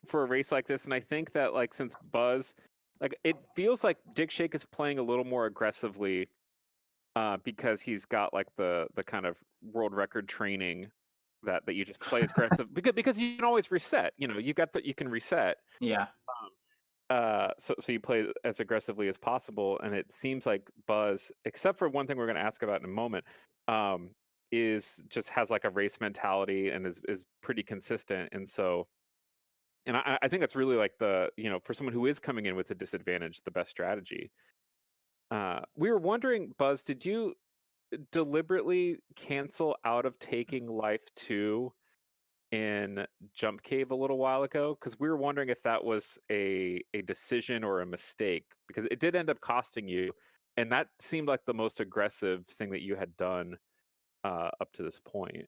for a race like this, and I think that like since Buzz, like it feels like Digshake is playing a little more aggressively, because he's got like the kind of world record training that you just play as aggressive because you can always reset. You can reset. Yeah. So you play as aggressively as possible, and it seems like Buzz, except for one thing we're going to ask about in a moment, is just has like a race mentality and is pretty consistent, and so, and I think that's really like the for someone who is coming in with a disadvantage, the best strategy. We were wondering, Buzz, did you deliberately cancel out of taking life 2 in Jump Cave a little while ago? Because we were wondering if that was a decision or a mistake, because it did end up costing you, and that seemed like the most aggressive thing that you had done up to this point.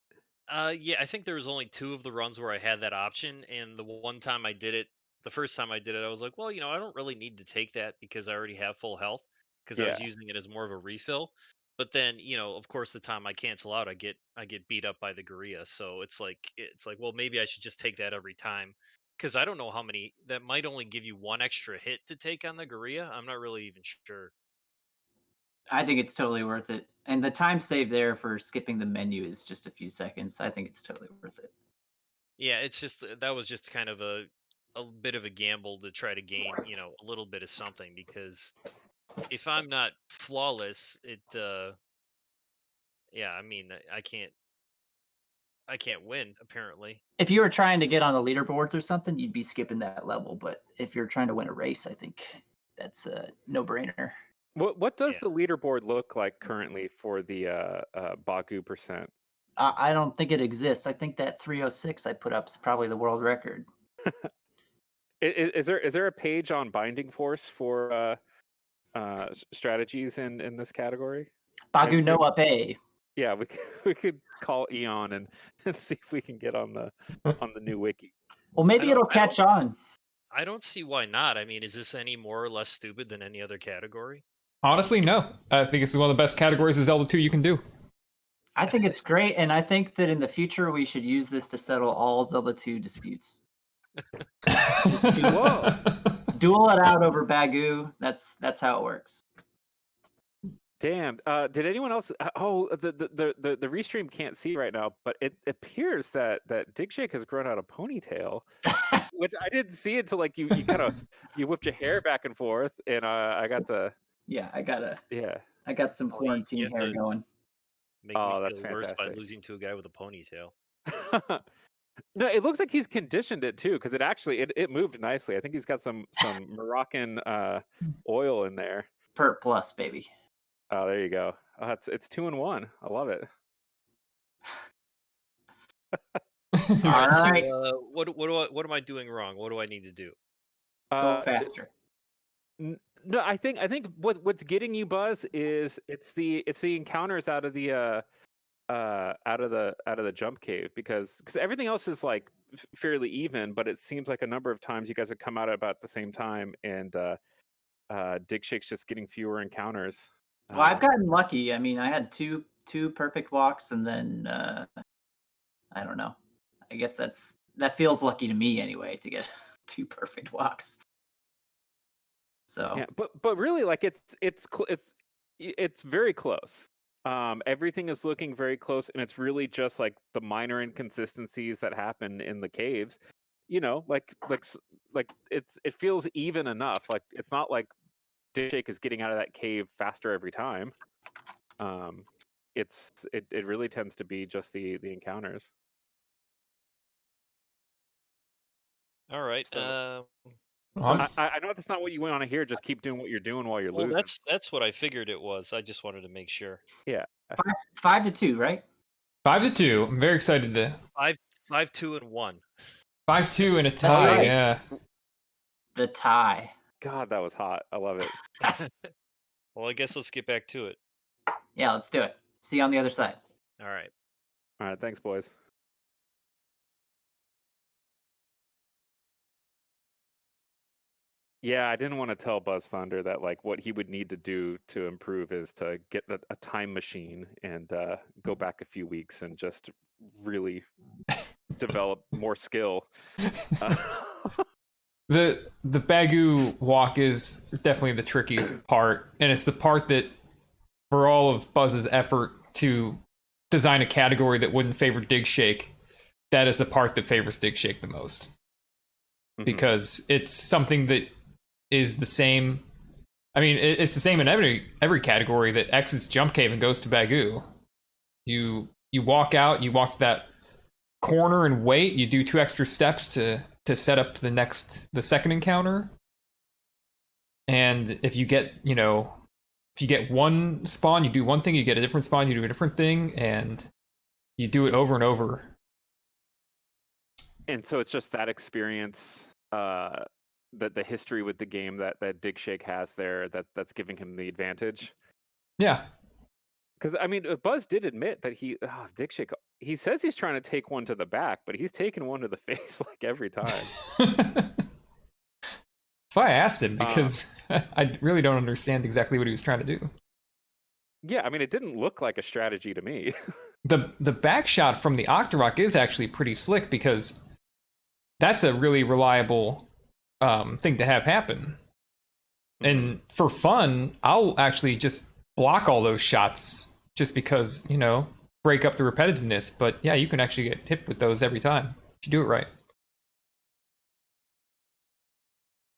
Yeah, I think there was only 2 of the runs where I had that option, and the one time I did it, the first time I did it, I was like, well, I don't really need to take that because I already have full health because I Yeah. was using it as more of a refill. But then, of course, the time I cancel out, I get beat up by the Gorilla. So it's like, well, maybe I should just take that every time because I don't know how many that might only give you 1 extra hit to take on the Gorilla. I'm not really even sure. I think it's totally worth it. And the time saved there for skipping the menu is just a few seconds. I think it's totally worth it. Yeah, it's just that was just kind of a bit of a gamble to try to gain, a little bit of something because if I'm not flawless, yeah, I mean, I can't win apparently. If you were trying to get on the leaderboards or something, you'd be skipping that level. But if you're trying to win a race, I think that's a no-brainer. What does Yeah. the leaderboard look like currently for the Bagu percent? I don't think it exists. I think that 306 I put up is probably the world record. Is there a page on Binding Force for strategies in this category? Bagu no up A. Yeah, we could call Eon and see if we can get on the new wiki. Well, maybe it'll catch on. I don't see why not. I mean, is this any more or less stupid than any other category? Honestly, no. I think it's one of the best categories of Zelda 2 you can do. I think it's great, and I think that in the future we should use this to settle all Zelda 2 disputes. Whoa. Duel it out over Bagu. That's how it works. Damn. Did anyone else? Oh, the restream can't see right now, but it appears that Digshake has grown out a ponytail, which I didn't see until like you kind of you whipped your hair back and forth, and I got to. Yeah, I Yeah. got some quarantine hair going. Make me that's feel worse by fantastic. losing to a guy with a ponytail. No, it looks like he's conditioned it too, because it actually it moved nicely. I think he's got some Moroccan oil in there. Pert plus, baby. Oh, there you go. Oh, it's 2-1. I love it. All right. So, what am I doing wrong? What do I need to do? Go faster. No, I think what's getting you, Buzz, is it's the encounters out of the jump cave, because everything else is like fairly even, but it seems like a number of times you guys have come out at about the same time, and Digshake's just getting fewer encounters. Well, I've gotten lucky. I mean, I had two perfect walks, and then I don't know. I guess that feels lucky to me anyway to get 2 perfect walks. So yeah, but really, like it's very close. Everything is looking very close, and it's really just like the minor inconsistencies that happen in the caves. Like it feels even enough. Like it's not like Digshake is getting out of that cave faster every time. It really tends to be just the encounters. All right. So, I know that's not what you went on here. Just keep doing what you're doing while you're losing. That's what I figured it was. I just wanted to make sure. Yeah. 5-2, right? 5-2. I'm very excited to 5-2-1. 5-2 and a tie. right. Yeah. The tie. God, that was hot. I love it. Well, I guess let's get back to it. Yeah, let's do it. See you on the other side. All right. All right, thanks, boys. Yeah, I didn't want to tell BuzzThunder that like what he would need to do to improve is to get a time machine and go back a few weeks and just really develop more skill. The Bagu walk is definitely the trickiest part, and it's the part that, for all of Buzz's effort to design a category that wouldn't favor Digshake, that is the part that favors Digshake the most. Because it's something that is the same. I mean, it's the same in every category that exits Jump Cave and goes to Bagu. You walk out, you walk to that corner and wait. You do 2 extra steps to set up the second encounter. And if you get, if you get one spawn, you do one thing. You get a different spawn, you do a different thing, and you do it over and over. And so it's just that experience. The history with the game that Digshake has there that's giving him the advantage. Yeah, because I mean, Buzz did admit that Digshake. He says he's trying to take one to the back, but he's taking one to the face like every time. That's why I asked him, because I really don't understand exactly what he was trying to do. Yeah, I mean, it didn't look like a strategy to me. The back shot from the Octorok is actually pretty slick, because that's a really reliable thing to have happen. And for fun, I'll actually just block all those shots just because, break up the repetitiveness. But yeah, you can actually get hit with those every time if you do it right.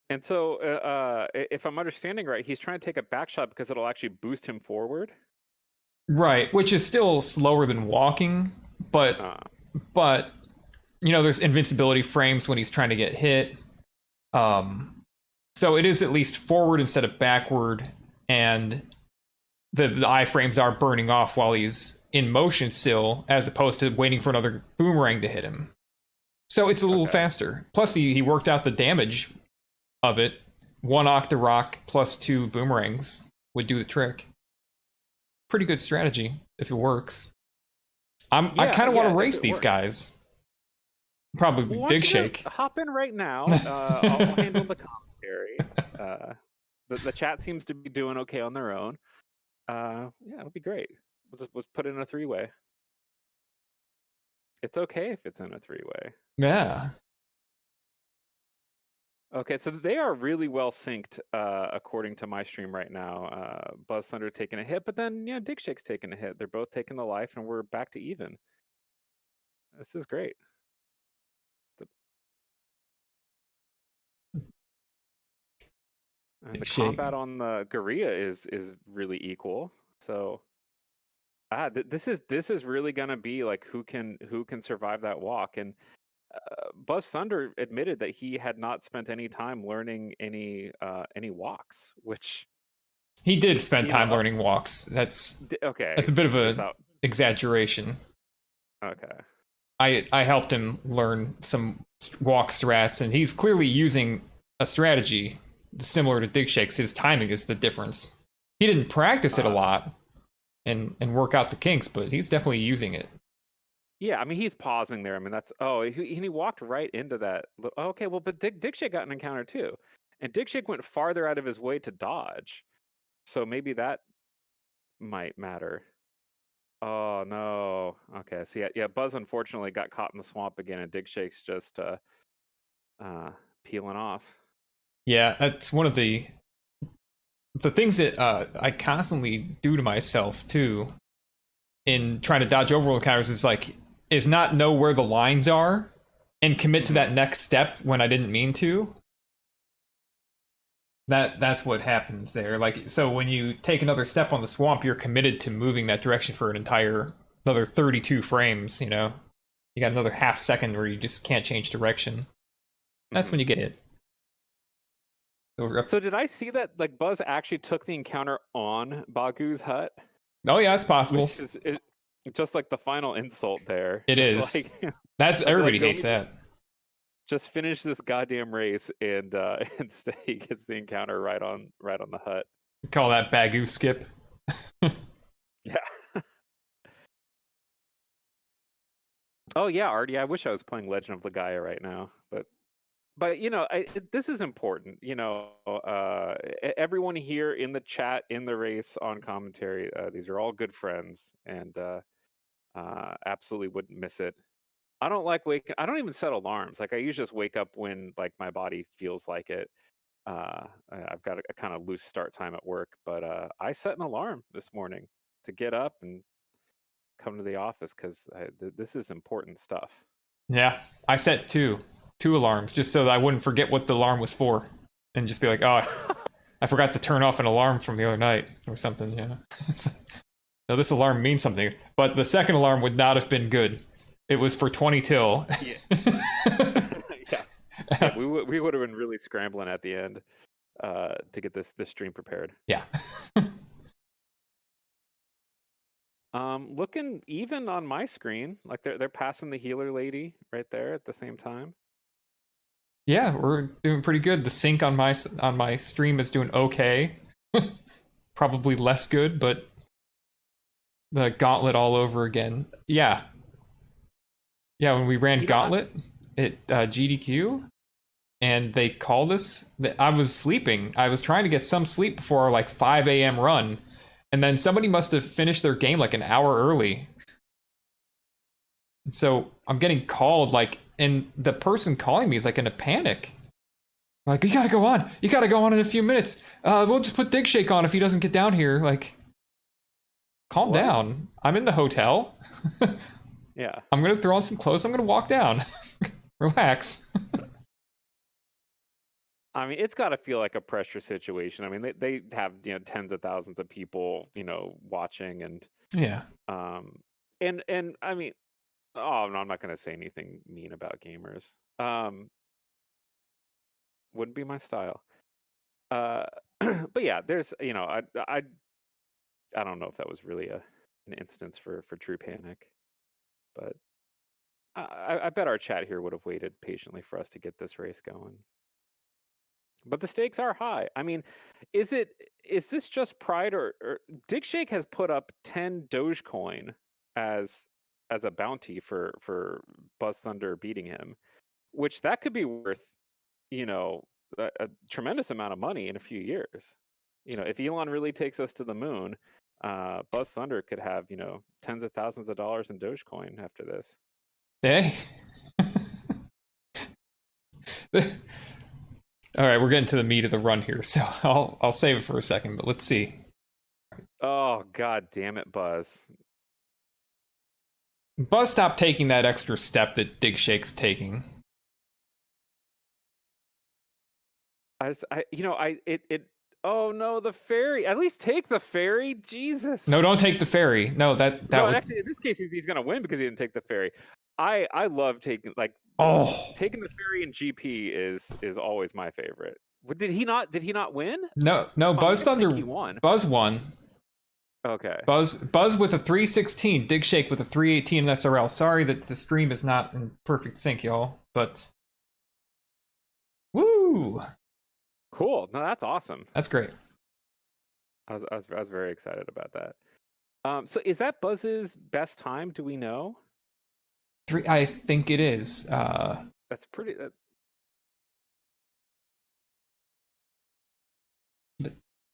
And so, if I'm understanding right, he's trying to take a back shot because it'll actually boost him forward. Right, which is still slower than walking, but there's invincibility frames when he's trying to get hit. So it is at least forward instead of backward, and the iframes are burning off while he's in motion still, as opposed to waiting for another boomerang to hit him. So it's a little faster. Plus, he worked out the damage of it. 1 Octorok plus 2 boomerangs would do the trick. Pretty good strategy if it works. I kind of want to race these guys. Probably Digshake. Hop in right now. I'll handle the commentary. The chat seems to be doing okay on their own. It'll be great. We'll put it in a 3-way. It's okay if it's in a 3-way. Yeah. Okay, so they are really well synced, according to my stream right now. BuzzThunder taking a hit, but then Digshake's taking a hit. They're both taking the life, and we're back to even. This is great. And the combat on the Gorilla is really equal. So this is really gonna be like who can survive that walk. And BuzzThunder admitted that he had not spent any time learning any walks, which he did spend time learning walks. That's okay. That's a bit of a exaggeration. Okay. I helped him learn some walk strats, and he's clearly using a strategy similar to Digshake's. His timing is the difference. He didn't practice it a lot and work out the kinks, but he's definitely using it. Yeah, I mean, he's pausing there. I mean, he walked right into that. Okay, well, but Digshake got an encounter too. And Digshake went farther out of his way to dodge. So maybe that might matter. Oh, no. Okay, so yeah, Buzz unfortunately got caught in the swamp again, and Digshake's just peeling off. Yeah, that's one of the things that I constantly do to myself, too, in trying to dodge overworld encounters is not know where the lines are and commit to that next step when I didn't mean to. That's what happens there. So when you take another step on the swamp, you're committed to moving that direction for another 32 frames, You got another half second where you just can't change direction. That's when you get hit. So did I see that Buzz actually took the encounter on Bagu's hut? Oh yeah, it's possible. Which is just like the final insult there. It is. That's everybody hates that. Just finish this goddamn race and instead he gets the encounter right on the hut. Call that Bagu skip. Yeah. Oh yeah, Artie. I wish I was playing Legend of Legaia right now, but this is important. Everyone here in the chat, in the race, on commentary, these are all good friends, and absolutely wouldn't miss it. I don't like waking. I don't even set alarms. Like I usually just wake up when like my body feels like it. I've got a kind of loose start time at work, but I set an alarm this morning to get up and come to the office because this is important stuff. Yeah, I set two alarms just so that I wouldn't forget what the alarm was for, and just be like, oh, I forgot to turn off an alarm from the other night or something. Yeah. No, this alarm means something, but the second alarm would not have been good. It was for 20 till. Yeah. Yeah, we would have been really scrambling at the end to get this stream prepared. Yeah. Looking even on my screen, like they're passing the healer lady right there at the same time. Yeah, we're doing pretty good. The sync on my stream is doing okay. Probably less good, but the gauntlet all over again. Yeah. Yeah, when we ran gauntlet at GDQ, and they called us. I was sleeping. I was trying to get some sleep before our like 5 a.m. run, and then somebody must have finished their game like an hour early. And so I'm getting called and the person calling me is like in a panic. Like, you gotta go on. You gotta go on in a few minutes. We'll just put Digshake on if he doesn't get down here. Like, calm down. I'm in the hotel. Yeah. I'm gonna throw on some clothes. I'm gonna walk down. Relax. I mean, it's got to feel like a pressure situation. I mean, they have tens of thousands of people watching, and yeah. And I mean, oh no, I'm not going to say anything mean about gamers. Wouldn't be my style. But yeah, there's I don't know if that was really an instance for true panic, but I bet our chat here would have waited patiently for us to get this race going. But the stakes are high. I mean, is this just pride or Digshake has put up 10 Dogecoin as a bounty for BuzzThunder beating him, which that could be worth, a tremendous amount of money in a few years. If Elon really takes us to the moon, BuzzThunder could have, tens of thousands of dollars in Dogecoin after this. Hey. All right, we're getting to the meat of the run here, so I'll save it for a second, but let's see. Oh, god damn it, Buzz. Buzz, stop taking that extra step that Digshake's taking. Oh no, the ferry. At least take the ferry, Jesus. No, don't take the ferry. No, that would... Actually, in this case, he's gonna win because he didn't take the ferry. I love taking taking the ferry in GP is always my favorite. Did he not win? No, BuzzThunder. He won. Buzz won. Okay. Buzz with a 316, Digshake with a 318 in SRL. Sorry that the stream is not in perfect sync, y'all, but woo! Cool. No, that's awesome. That's great. I was very excited about that. So is that Buzz's best time? Do we know? I think it is. That's pretty.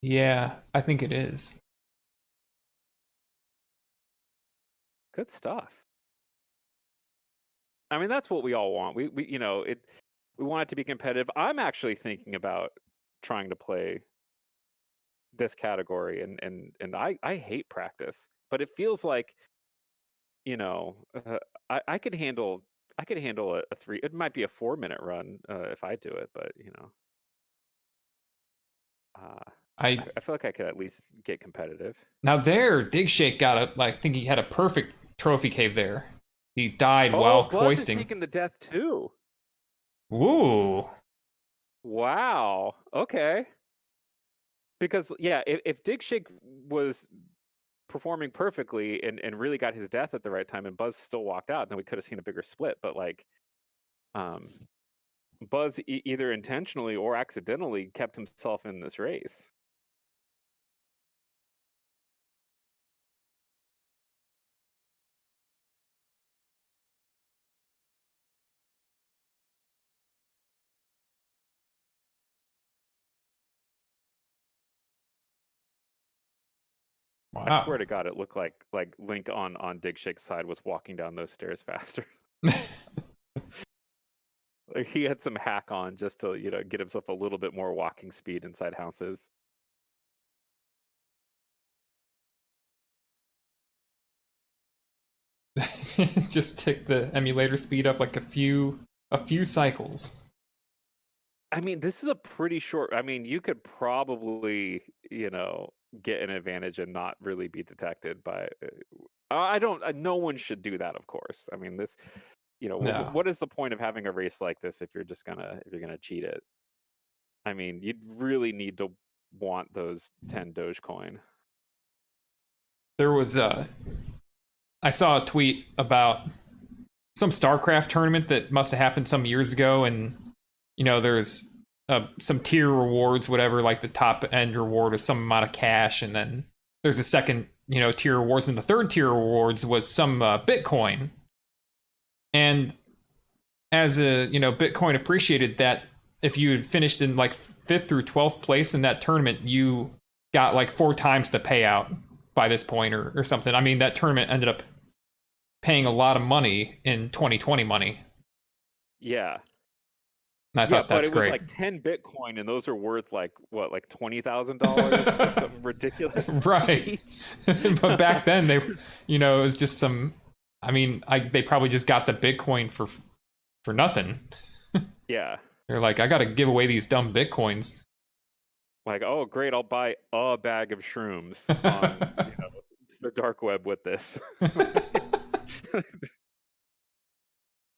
Yeah, I think it is. Good stuff. I mean, that's what we all want. We want it to be competitive. I'm actually thinking about trying to play this category, and I hate practice, but it feels like I could handle a 3. It might be a 4-minute run if I do it, but I feel like I could at least get competitive. Now there, Digshake got I think he had a perfect trophy cave there. He died while hoisting. Taking the death too. Ooh. Wow. Okay. Because yeah, if Digshake was performing perfectly and really got his death at the right time, and Buzz still walked out, then we could have seen a bigger split. But Buzz either intentionally or accidentally kept himself in this race. Wow. I swear to God, it looked like Link on Digshake's side was walking down those stairs faster. Like he had some hack on just to get himself a little bit more walking speed inside houses. Just tick the emulator speed up like a few cycles. I mean, this is a pretty short. I mean, you could probably get an advantage and not really be detected by. I don't. No one should do that, of course. I mean, this. No. What is the point of having a race like this if you're gonna cheat it? I mean, you'd really need to want those 10 Dogecoin. There was I saw a tweet about some StarCraft tournament that must have happened some years ago, and there's some tier rewards, whatever. Like the top end reward is some amount of cash, and then there's a second tier rewards, and the third tier rewards was some Bitcoin. And as a Bitcoin appreciated that if you had finished in like 5th through 12th place in that tournament, you got like 4 times the payout by this point or something. I mean, that tournament ended up paying a lot of money in 2020 money. Yeah. And I thought that's great. But it was like 10 Bitcoin, and those are worth like what, like $20,000, like something ridiculous. Right. But back then they, it was just some. I mean, they probably just got the Bitcoin for nothing. Yeah. They're like, I got to give away these dumb Bitcoins. Like, oh great, I'll buy a bag of shrooms on the dark web with this.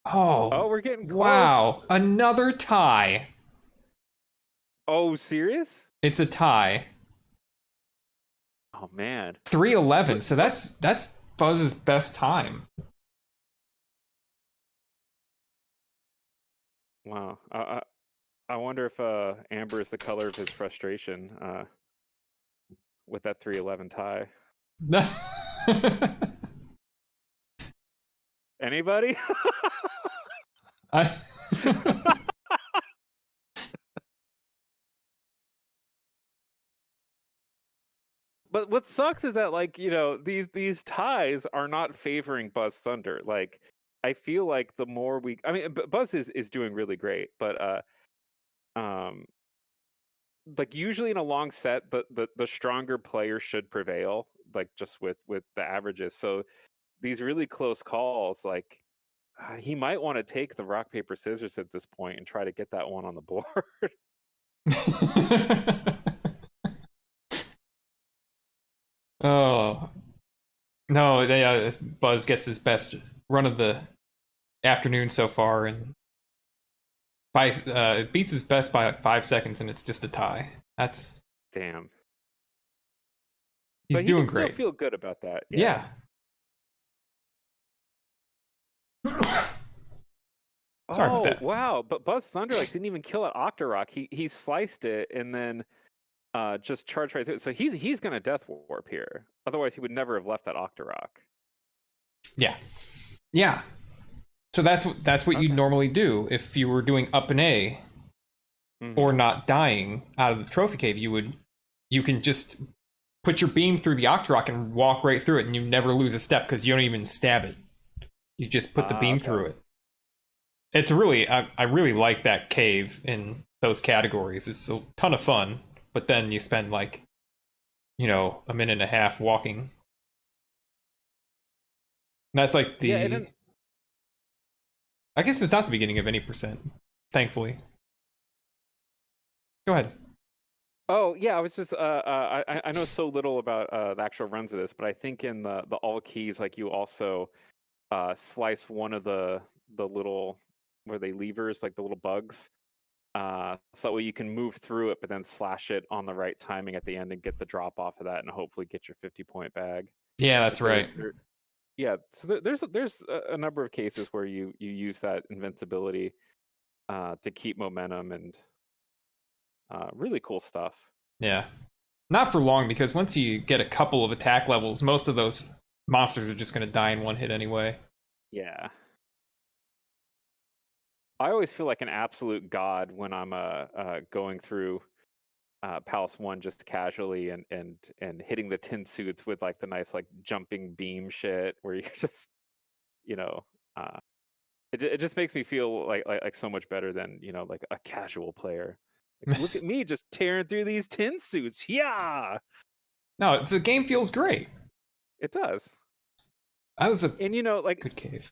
Oh, we're getting close. Wow, another tie. Oh, serious? It's a tie. Oh man, 3:11. So that's Buzz's best time. Wow. I wonder if amber is the color of his frustration with that 3:11 tie. Anybody? But what sucks is that these ties are not favoring BuzzThunder. Like I feel like the more Buzz is doing really great, but like usually in a long set the stronger player should prevail, like just with the averages. So these really close calls, like he might want to take the rock paper scissors at this point and try to get that one on the board. Oh no, Buzz gets his best run of the afternoon so far, and beats his best by like 5 seconds, and it's just a tie. That's damn. He's doing great. Still feel good about that. Yeah. Sorry about that. Wow, but BuzzThunder didn't even kill at Octorok. He sliced it and then just charged right through it. So he's gonna death warp here. Otherwise he would never have left that Octorok. Yeah. So that's what you'd normally do if you were doing up an A or not dying out of the trophy cave. You can just put your beam through the Octorok and walk right through it, and you never lose a step because you don't even stab it. You just put the beam through it. It's really, I really like that cave in those categories. It's a ton of fun, but then you spend a minute and a half walking. That's like the. I guess it's not the beginning of any percent, thankfully. Go ahead. Oh yeah, I was just I know so little about the actual runs of this, but I think in the all keys, you also slice one of the little levers, like the little bugs, so that way you can move through it, but then slash it on the right timing at the end and get the drop off of that, and hopefully get your 50-point bag. Yeah, that's right. Yeah, so there's a number of cases where you use that invincibility to keep momentum, and really cool stuff. Yeah, not for long, because once you get a couple of attack levels, most of those monsters are just going to die in one hit anyway. Yeah. I always feel like an absolute god when I'm going through Palace 1 just casually and hitting the tin suits with like the nice like jumping beam shit where you just, you know, it just makes me feel like so much better than, you know, like a casual player. Like, look at me just tearing through these tin suits. Yeah, No, the game feels great. it does. That was a And you know, like good cave.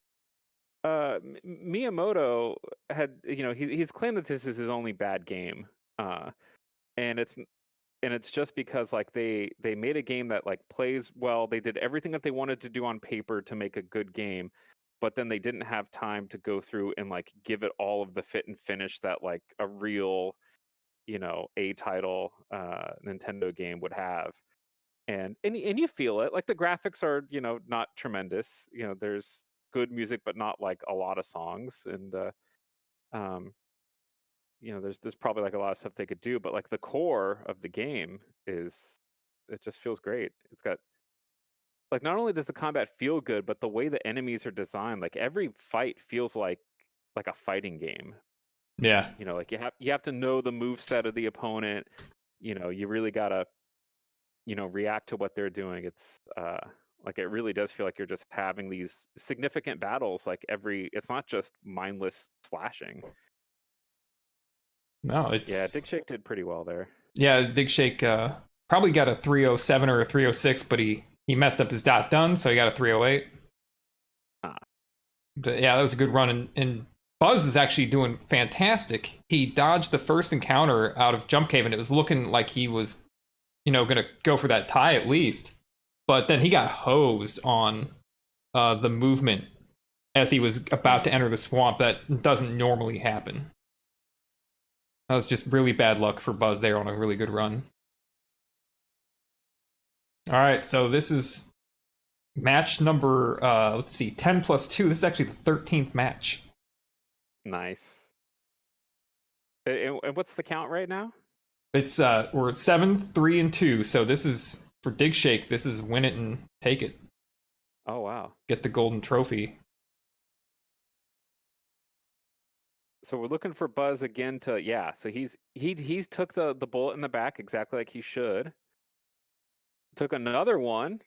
Miyamoto had, you know, he's claimed that this is his only bad game, and it's just because like they made a game that like plays well. They did everything that they wanted to do on paper to make a good game, but then they didn't have time to go through and like give it all of the fit and finish that like a real, you know, A title Nintendo game would have. And you feel it. Like the graphics are, you know, not tremendous. You know, there's good music, but not like a lot of songs. And um, you know, there's probably like a lot of stuff they could do, but like the core of the game is, it just feels great. It's got like, not only does the combat feel good, but the way the enemies are designed, like every fight feels like a fighting game. Yeah. You know, like you have to know the move set of the opponent. You know, you really gotta, you know, react to what they're doing. It's like it really does feel like you're just having these significant battles. Like it's not just mindless slashing. No, it's Yeah, Digshake did pretty well there. Yeah, Digshake probably got a 307 or a 306, but he messed up his dot done, so he got a 308. But yeah, that was a good run, and Buzz is actually doing fantastic. He dodged the first encounter out of Jump Cave, and it was looking like he was, you know, gonna go for that tie at least. But then he got hosed on the movement as he was about to enter the swamp. That doesn't normally happen. That was just really bad luck for Buzz there on a really good run. All right, so this is match number, let's see, 10 plus 2. This is actually the 13th match. Nice. And what's the count right now? It's we're at 7, 3, and 2. So this is for Digshake. This is win it and take it. Oh wow! Get the golden trophy. So we're looking for Buzz again to, yeah. So he's took the bullet in the back exactly like he should. Took another one.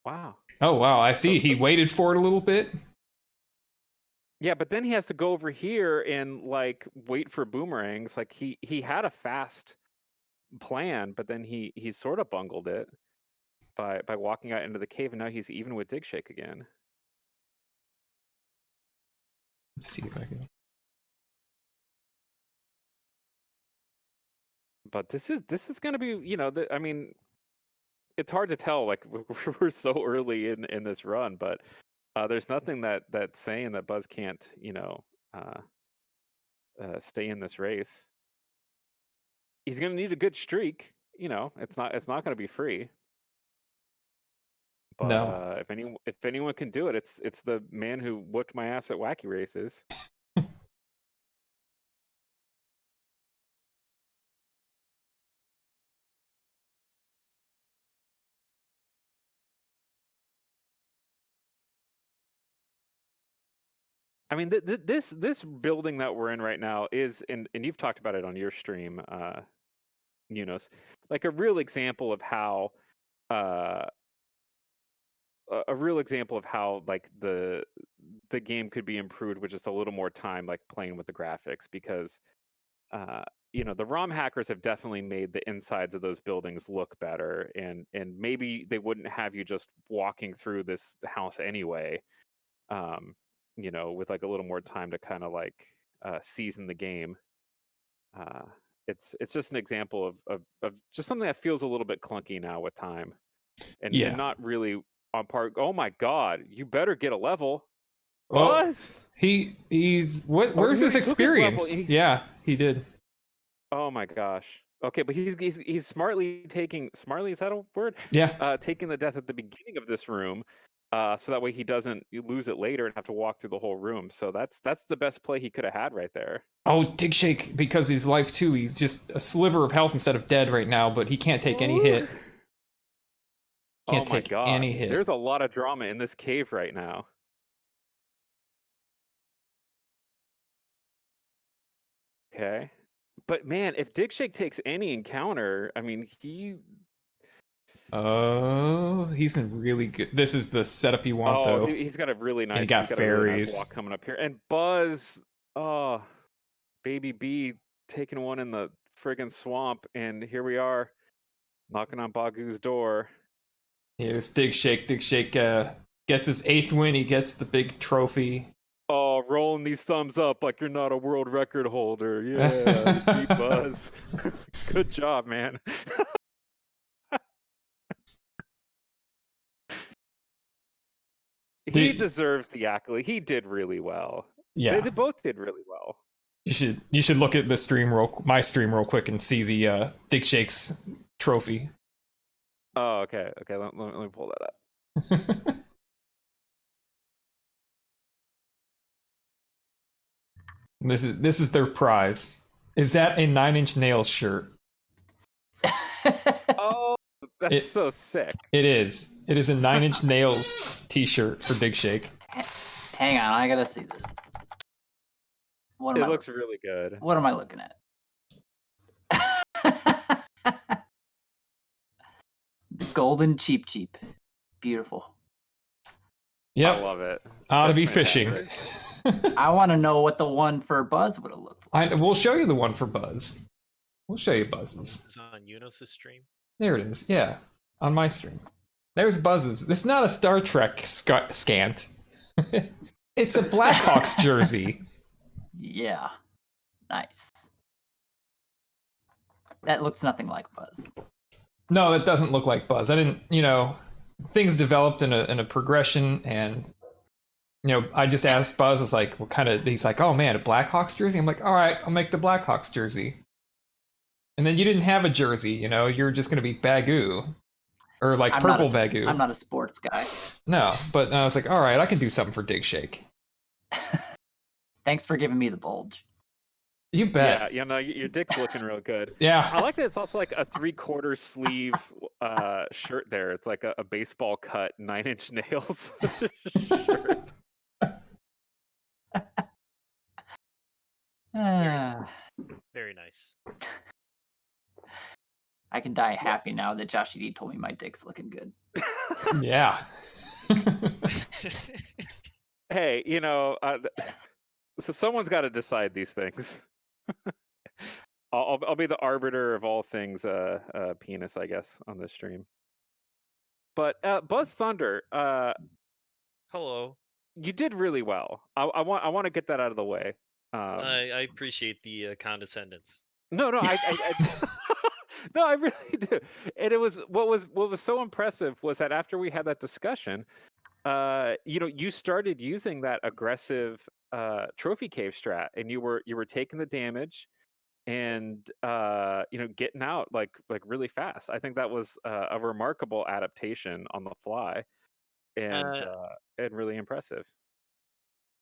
Wow. Oh wow! I see. He waited for it a little bit. Yeah, but then he has to go over here and like wait for boomerangs. Like he had a fast plan, but then he sort of bungled it by walking out into the cave, and now he's even with Digshake again. Let's see if I can. But this is going to be, you know, I mean, it's hard to tell. Like we're so early in this run, but there's nothing that's saying that Buzz can't, you know, stay in this race. He's going to need a good streak. You know, it's not going to be free. But No. if anyone can do it, it's the man who whooped my ass at Wacky Races. I mean, this building that we're in right now is, and you've talked about it on your stream, Yunus, like a real example of how, like the game could be improved with just a little more time, like playing with the graphics, because you know, the ROM hackers have definitely made the insides of those buildings look better, and maybe they wouldn't have you just walking through this house anyway. You know, with like a little more time to kind of like season the game. It's just an example of just something that feels a little bit clunky now with time, and not really on par. Oh my god, you better get a level. Buzz! Where's his experience? Yeah, he did. Oh my gosh. Okay, but he's smartly taking, smartly, is that a word? Yeah. Taking the death at the beginning of this room. So that way he doesn't lose it later and have to walk through the whole room. So that's the best play he could have had right there. Oh, Digshake, because he's life too. He's just a sliver of health instead of dead right now, but he can't take any hit. Can't take any hit. There's a lot of drama in this cave right now. Okay. But man, if Digshake takes any encounter, I mean, he. Oh, he's in really good. This is the setup you want, though. He's got a really nice. He got he's got a really nice fairies. walk coming up here, and Buzz. Oh, baby B taking one in the friggin' swamp, and here we are, knocking on Bagu's door. Here's Digshake. Digshake gets his 8th win. He gets the big trophy. Oh, rolling these thumbs up like you're not a world record holder. Yeah, you beat Buzz. Good job, man. He deserves the accolade. He did really well. Yeah, they both did really well. You should look at the stream my stream real quick and see the Digshake's trophy. Oh, okay. Let me pull that up. This is their prize. Is that a 9 Inch Nails shirt? Oh, that's so sick. It is. It is a 9 Inch Nails t-shirt for Digshake. Hang on, I gotta see this. It looks really good. What am I looking at? Golden cheap. Beautiful. Yep. I love it. Ought to be fishing. I want to know what the one for Buzz would have looked like. We'll show you the one for Buzz. We'll show you Buzz's. It's on Eunice's stream. There it is. Yeah, on my stream. There's Buzz's. This is not a Star Trek scant. It's a Blackhawks jersey. Yeah. Nice. That looks nothing like Buzz. No, it doesn't look like Buzz. I didn't, things developed in a progression, and I just asked Buzz, it's like, what kind of, he's like, oh man, a Blackhawks jersey? I'm like, all right, I'll make the Blackhawks jersey. And then you didn't have a jersey, you're just going to be Bagu. Or like purple Bagu. I'm not a sports guy. No, but I was like, all right, I can do something for Digshake. Thanks for giving me the bulge. You bet. Yeah, your dick's looking real good. Yeah. I like that it's also like a 3/4 sleeve shirt there. It's like a baseball cut 9 Inch Nails shirt. Very nice. I can die happy now that Josh D told me my dick's looking good. Yeah. Hey, so someone's got to decide these things. I'll be the arbiter of all things penis, I guess, on this stream. But BuzzThunder, hello. You did really well. I want to get that out of the way. I appreciate the condescendence. No, I no, I really do. And it was what was so impressive was that after we had that discussion, you started using that aggressive trophy cave strat, and you were taking the damage and getting out like really fast. I think that was a remarkable adaptation on the fly, and really impressive.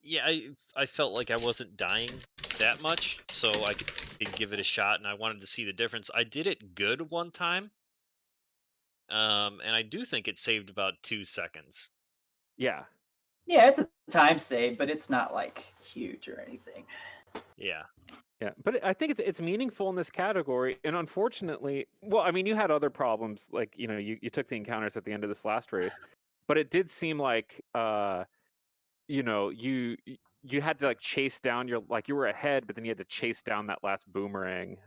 Yeah, I felt like I wasn't dying that much, so I could give it a shot, and I wanted to see the difference. I did it good one time, and I do think it saved about 2 seconds. Yeah, it's a time save, but it's not like huge or anything. Yeah, but I think it's meaningful in this category, and unfortunately, well, I mean, you had other problems, like you took the encounters at the end of this last race, but it did seem like you had to like chase down you were ahead, but then you had to chase down that last boomerang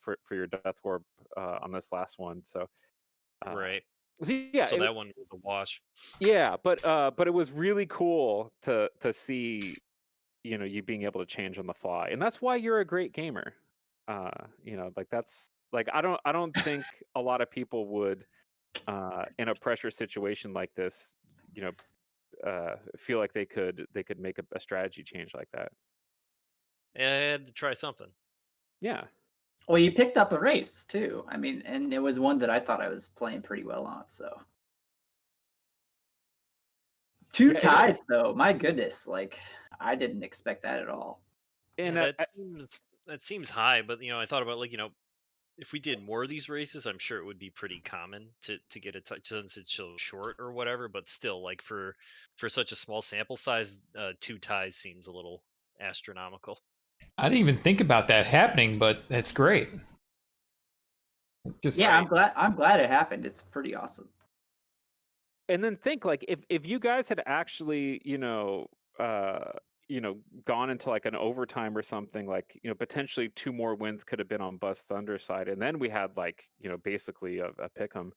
for your death orb on this last one. So right. So that one was a wash. Yeah, but it was really cool to see you being able to change on the fly, and that's why you're a great gamer. That's like I don't think a lot of people would in a pressure situation like this feel like they could make a strategy change like that. Yeah, I had to try something. Yeah. Well, you picked up a race too. I mean, and it was one that I thought I was playing pretty well on. So 2 ties though, my goodness, like I didn't expect that at all. And that seems high, but I thought about if we did more of these races, I'm sure it would be pretty common to get a touch since it's so short or whatever. But still, like for such a small sample size, 2 ties seems a little astronomical. I didn't even think about that happening, but it's great. Just Yeah, I'm glad it happened. It's pretty awesome. And then think like if you guys had actually gone into like an overtime or something, like potentially 2 more wins could have been on BuzzThunder side, and then we had like basically a pick 'em.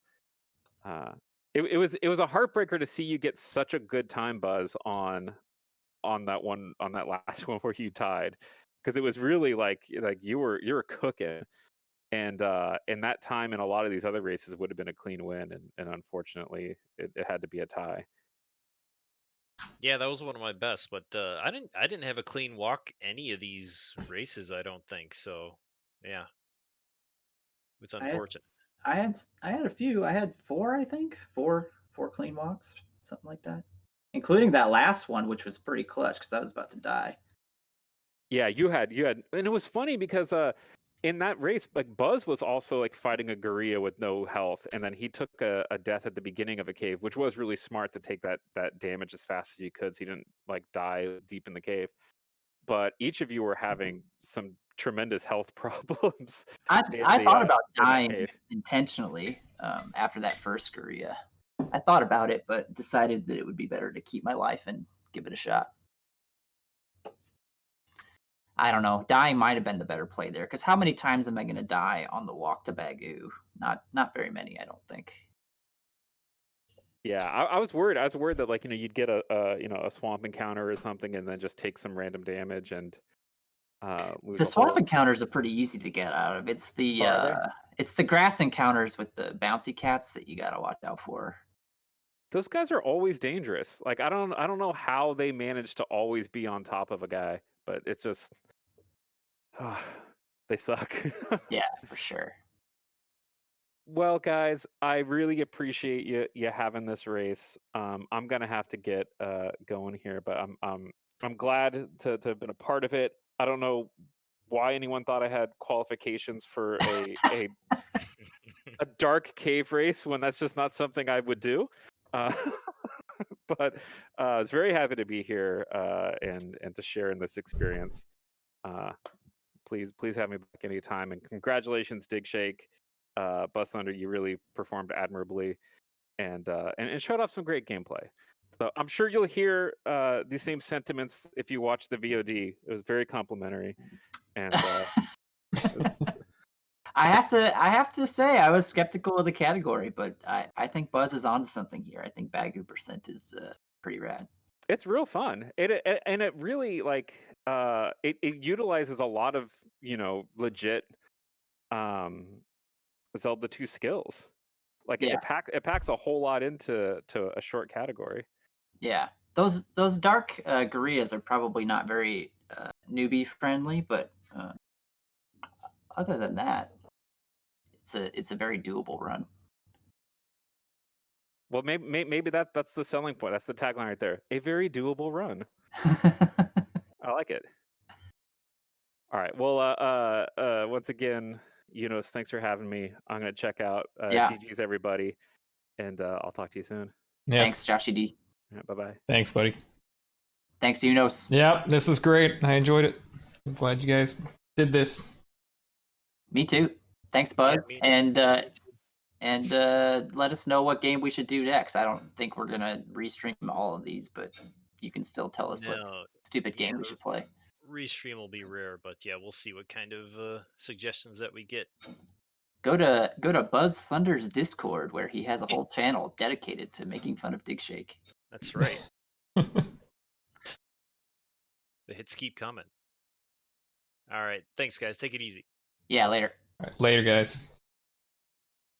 Uh, it was a heartbreaker to see you get such a good time, Buzz, on that last one where you tied, because it was really like you were cooking, and that time in a lot of these other races would have been a clean win, and unfortunately it had to be a tie. Yeah, that was one of my best, but I didn't have a clean walk any of these races. I don't think so. Yeah, it's I had unfortunate. I had a few. I had four, I think. Four clean walks, something like that. Including that last one, which was pretty clutch because I was about to die. Yeah, you had, and it was funny because in that race, like Buzz was also like fighting a gorilla with no health, and then he took a death at the beginning of a cave, which was really smart to take that damage as fast as you could, so you didn't like die deep in the cave. But each of you were having some tremendous health problems I thought about in that dying cave. intentionally after that first Korea. I thought about it, but decided that it would be better to keep my life and give it a shot. I don't know. Dying might have been the better play there, because how many times am I going to die on the walk to Bagu? Not very many, I don't think. Yeah, I was worried. I was worried that like you'd get a swamp encounter or something, and then just take some random damage and lose The a swamp whole. encounters are pretty easy to get out of. Oh, are they? It's the grass encounters with the bouncy cats that you gotta watch out for. Those guys are always dangerous. Like I don't know how they manage to always be on top of a guy, but it's just they suck. Yeah, for sure. Well, guys, I really appreciate you having this race. I'm gonna have to get going here, but I'm glad to have been a part of it. I don't know why anyone thought I had qualifications for a dark cave race when that's just not something I would do. Uh, but I was very happy to be here and to share in this experience. Uh, please have me back anytime. And congratulations, Digshake, BuzzThunder. You really performed admirably and showed off some great gameplay. So I'm sure you'll hear these same sentiments if you watch the VOD. It was very complimentary, and I have to say I was skeptical of the category, but I think Buzz is onto something here. I think Bagu percent is pretty rad. it's real fun. It really like it utilizes a lot of legit um Zelda 2 skills. Like Yeah, it packs a whole lot into a short category. yeah. Those dark gorillas are probably not very newbie friendly, but other than that, it's a very doable run. Well, maybe that's the selling point. That's the tagline right there. A very doable run. I like it. All right. Well, once again, Eunice, thanks for having me. I'm gonna check out Yeah. GG's everybody, and I'll talk to you soon. yeah. Thanks, Joshy D. Bye bye. Thanks, buddy. Thanks, Unos. Yeah, this is great. I enjoyed it. I'm glad you guys did this. Me too. Thanks, Buzz. me- And let us know what game we should do next. I don't think we're gonna restream all of these, but you can still tell us what No, stupid game we should play. restream will be rare, but yeah, we'll see what kind of suggestions that we get. Go to BuzzThunder's Discord, where he has a whole channel dedicated to making fun of Digshake. That's right. The hits keep coming. All right, thanks, guys. Take it easy. Yeah, later. All right, later, guys.